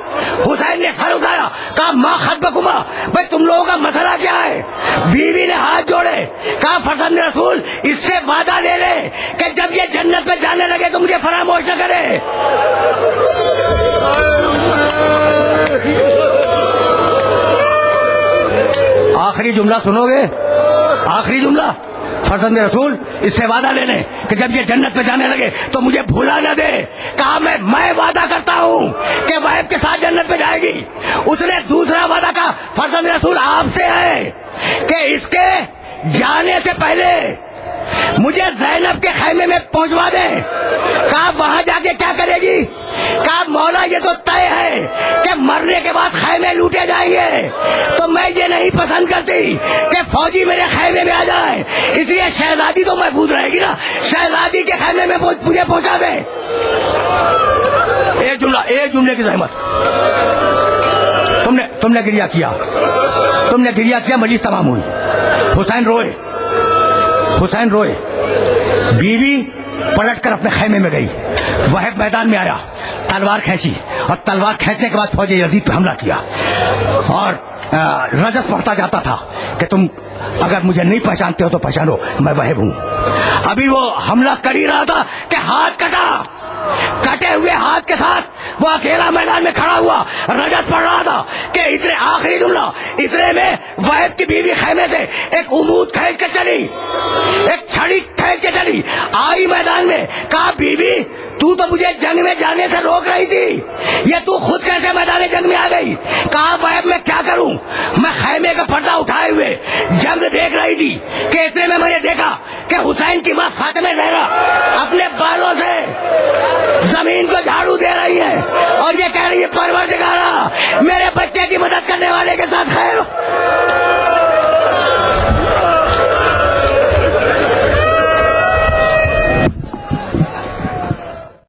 حسین نے سر اٹھایا، کہا ماں خطبکما، بھائی تم لوگوں کا مسئلہ کیا ہے؟ بیوی نے ہاتھ جوڑے، کہا فرزند رسول اس سے وعدہ لے لے کہ جب یہ جنت میں جانے لگے تو مجھے فراموش نہ کرے. آخری جملہ سنو گے؟ آخری جملہ فرزند رسول اس سے وعدہ لے لیں کہ جب یہ جنت میں جانے لگے تو مجھے بھولا نہ دے. کہا میں وعدہ کرتا ہوں کہ وہب کے ساتھ جنت میں جائے گی. اس نے دوسرا وعدہ کہا فرزند رسول آپ سے ہے کہ اس کے جانے سے پہلے مجھے زینب کے خیمے میں پہنچوا دیں. کہا وہاں جا کے کیا کرے گی؟ کہا مولا یہ تو طے ہے کہ مرنے کے بعد خیمے لوٹے جائیں گے، تو میں یہ نہیں پسند کرتی کہ فوجی میرے خیمے میں آ جائیں، اس لیے شہزادی تو محفوظ رہے گی نا، شہزادی کے خیمے میں مجھے پہنچا دیں. ایک جملے کی زحمت. تم نے گریہ کیا، مجلس تمام ہوئی. حسین روئے. بیوی پلٹ کر اپنے خیمے میں گئی. وہب میدان میں آیا، تلوار کھینچی، اور تلوار کھینچنے کے بعد فوج یزید پہ حملہ کیا، اور رجت پڑھتا جاتا تھا کہ تم اگر مجھے نہیں پہچانتے ہو تو پہچانو، میں وہب ہوں. ابھی وہ حملہ کر ہی رہا تھا کہ ہاتھ کٹے ہوئے ہاتھ کے ساتھ وہ اکیلا میدان میں کھڑا ہوا، رجت پڑھ رہا تھا کہ اتنے آخری جملہ اتنے میں وہب کی بیوی خیمے سے ایک امود کھینچ کے چلی، ایک چھڑی کھینچ کے چلی، آئی میدان میں. کہا بیوی تو مجھے جنگ میں جانے سے روک رہی تھی، یہ تو خود کیسے میدان جنگ میں آ گئی؟ کہا وہب میں کیا کروں، میں خیمے کا پردہ اٹھائے ہوئے جنگ دیکھ رہی تھی کہ اتنے میں نے دیکھا کہ حسین کی ماں فاطمہ زہرا اپنے بالوں سے زمین کو جھاڑو دے رہی ہے اور یہ کہہ رہی ہے پروردگارا میرے بچے کی مدد کرنے والے کے ساتھ خیر ہو.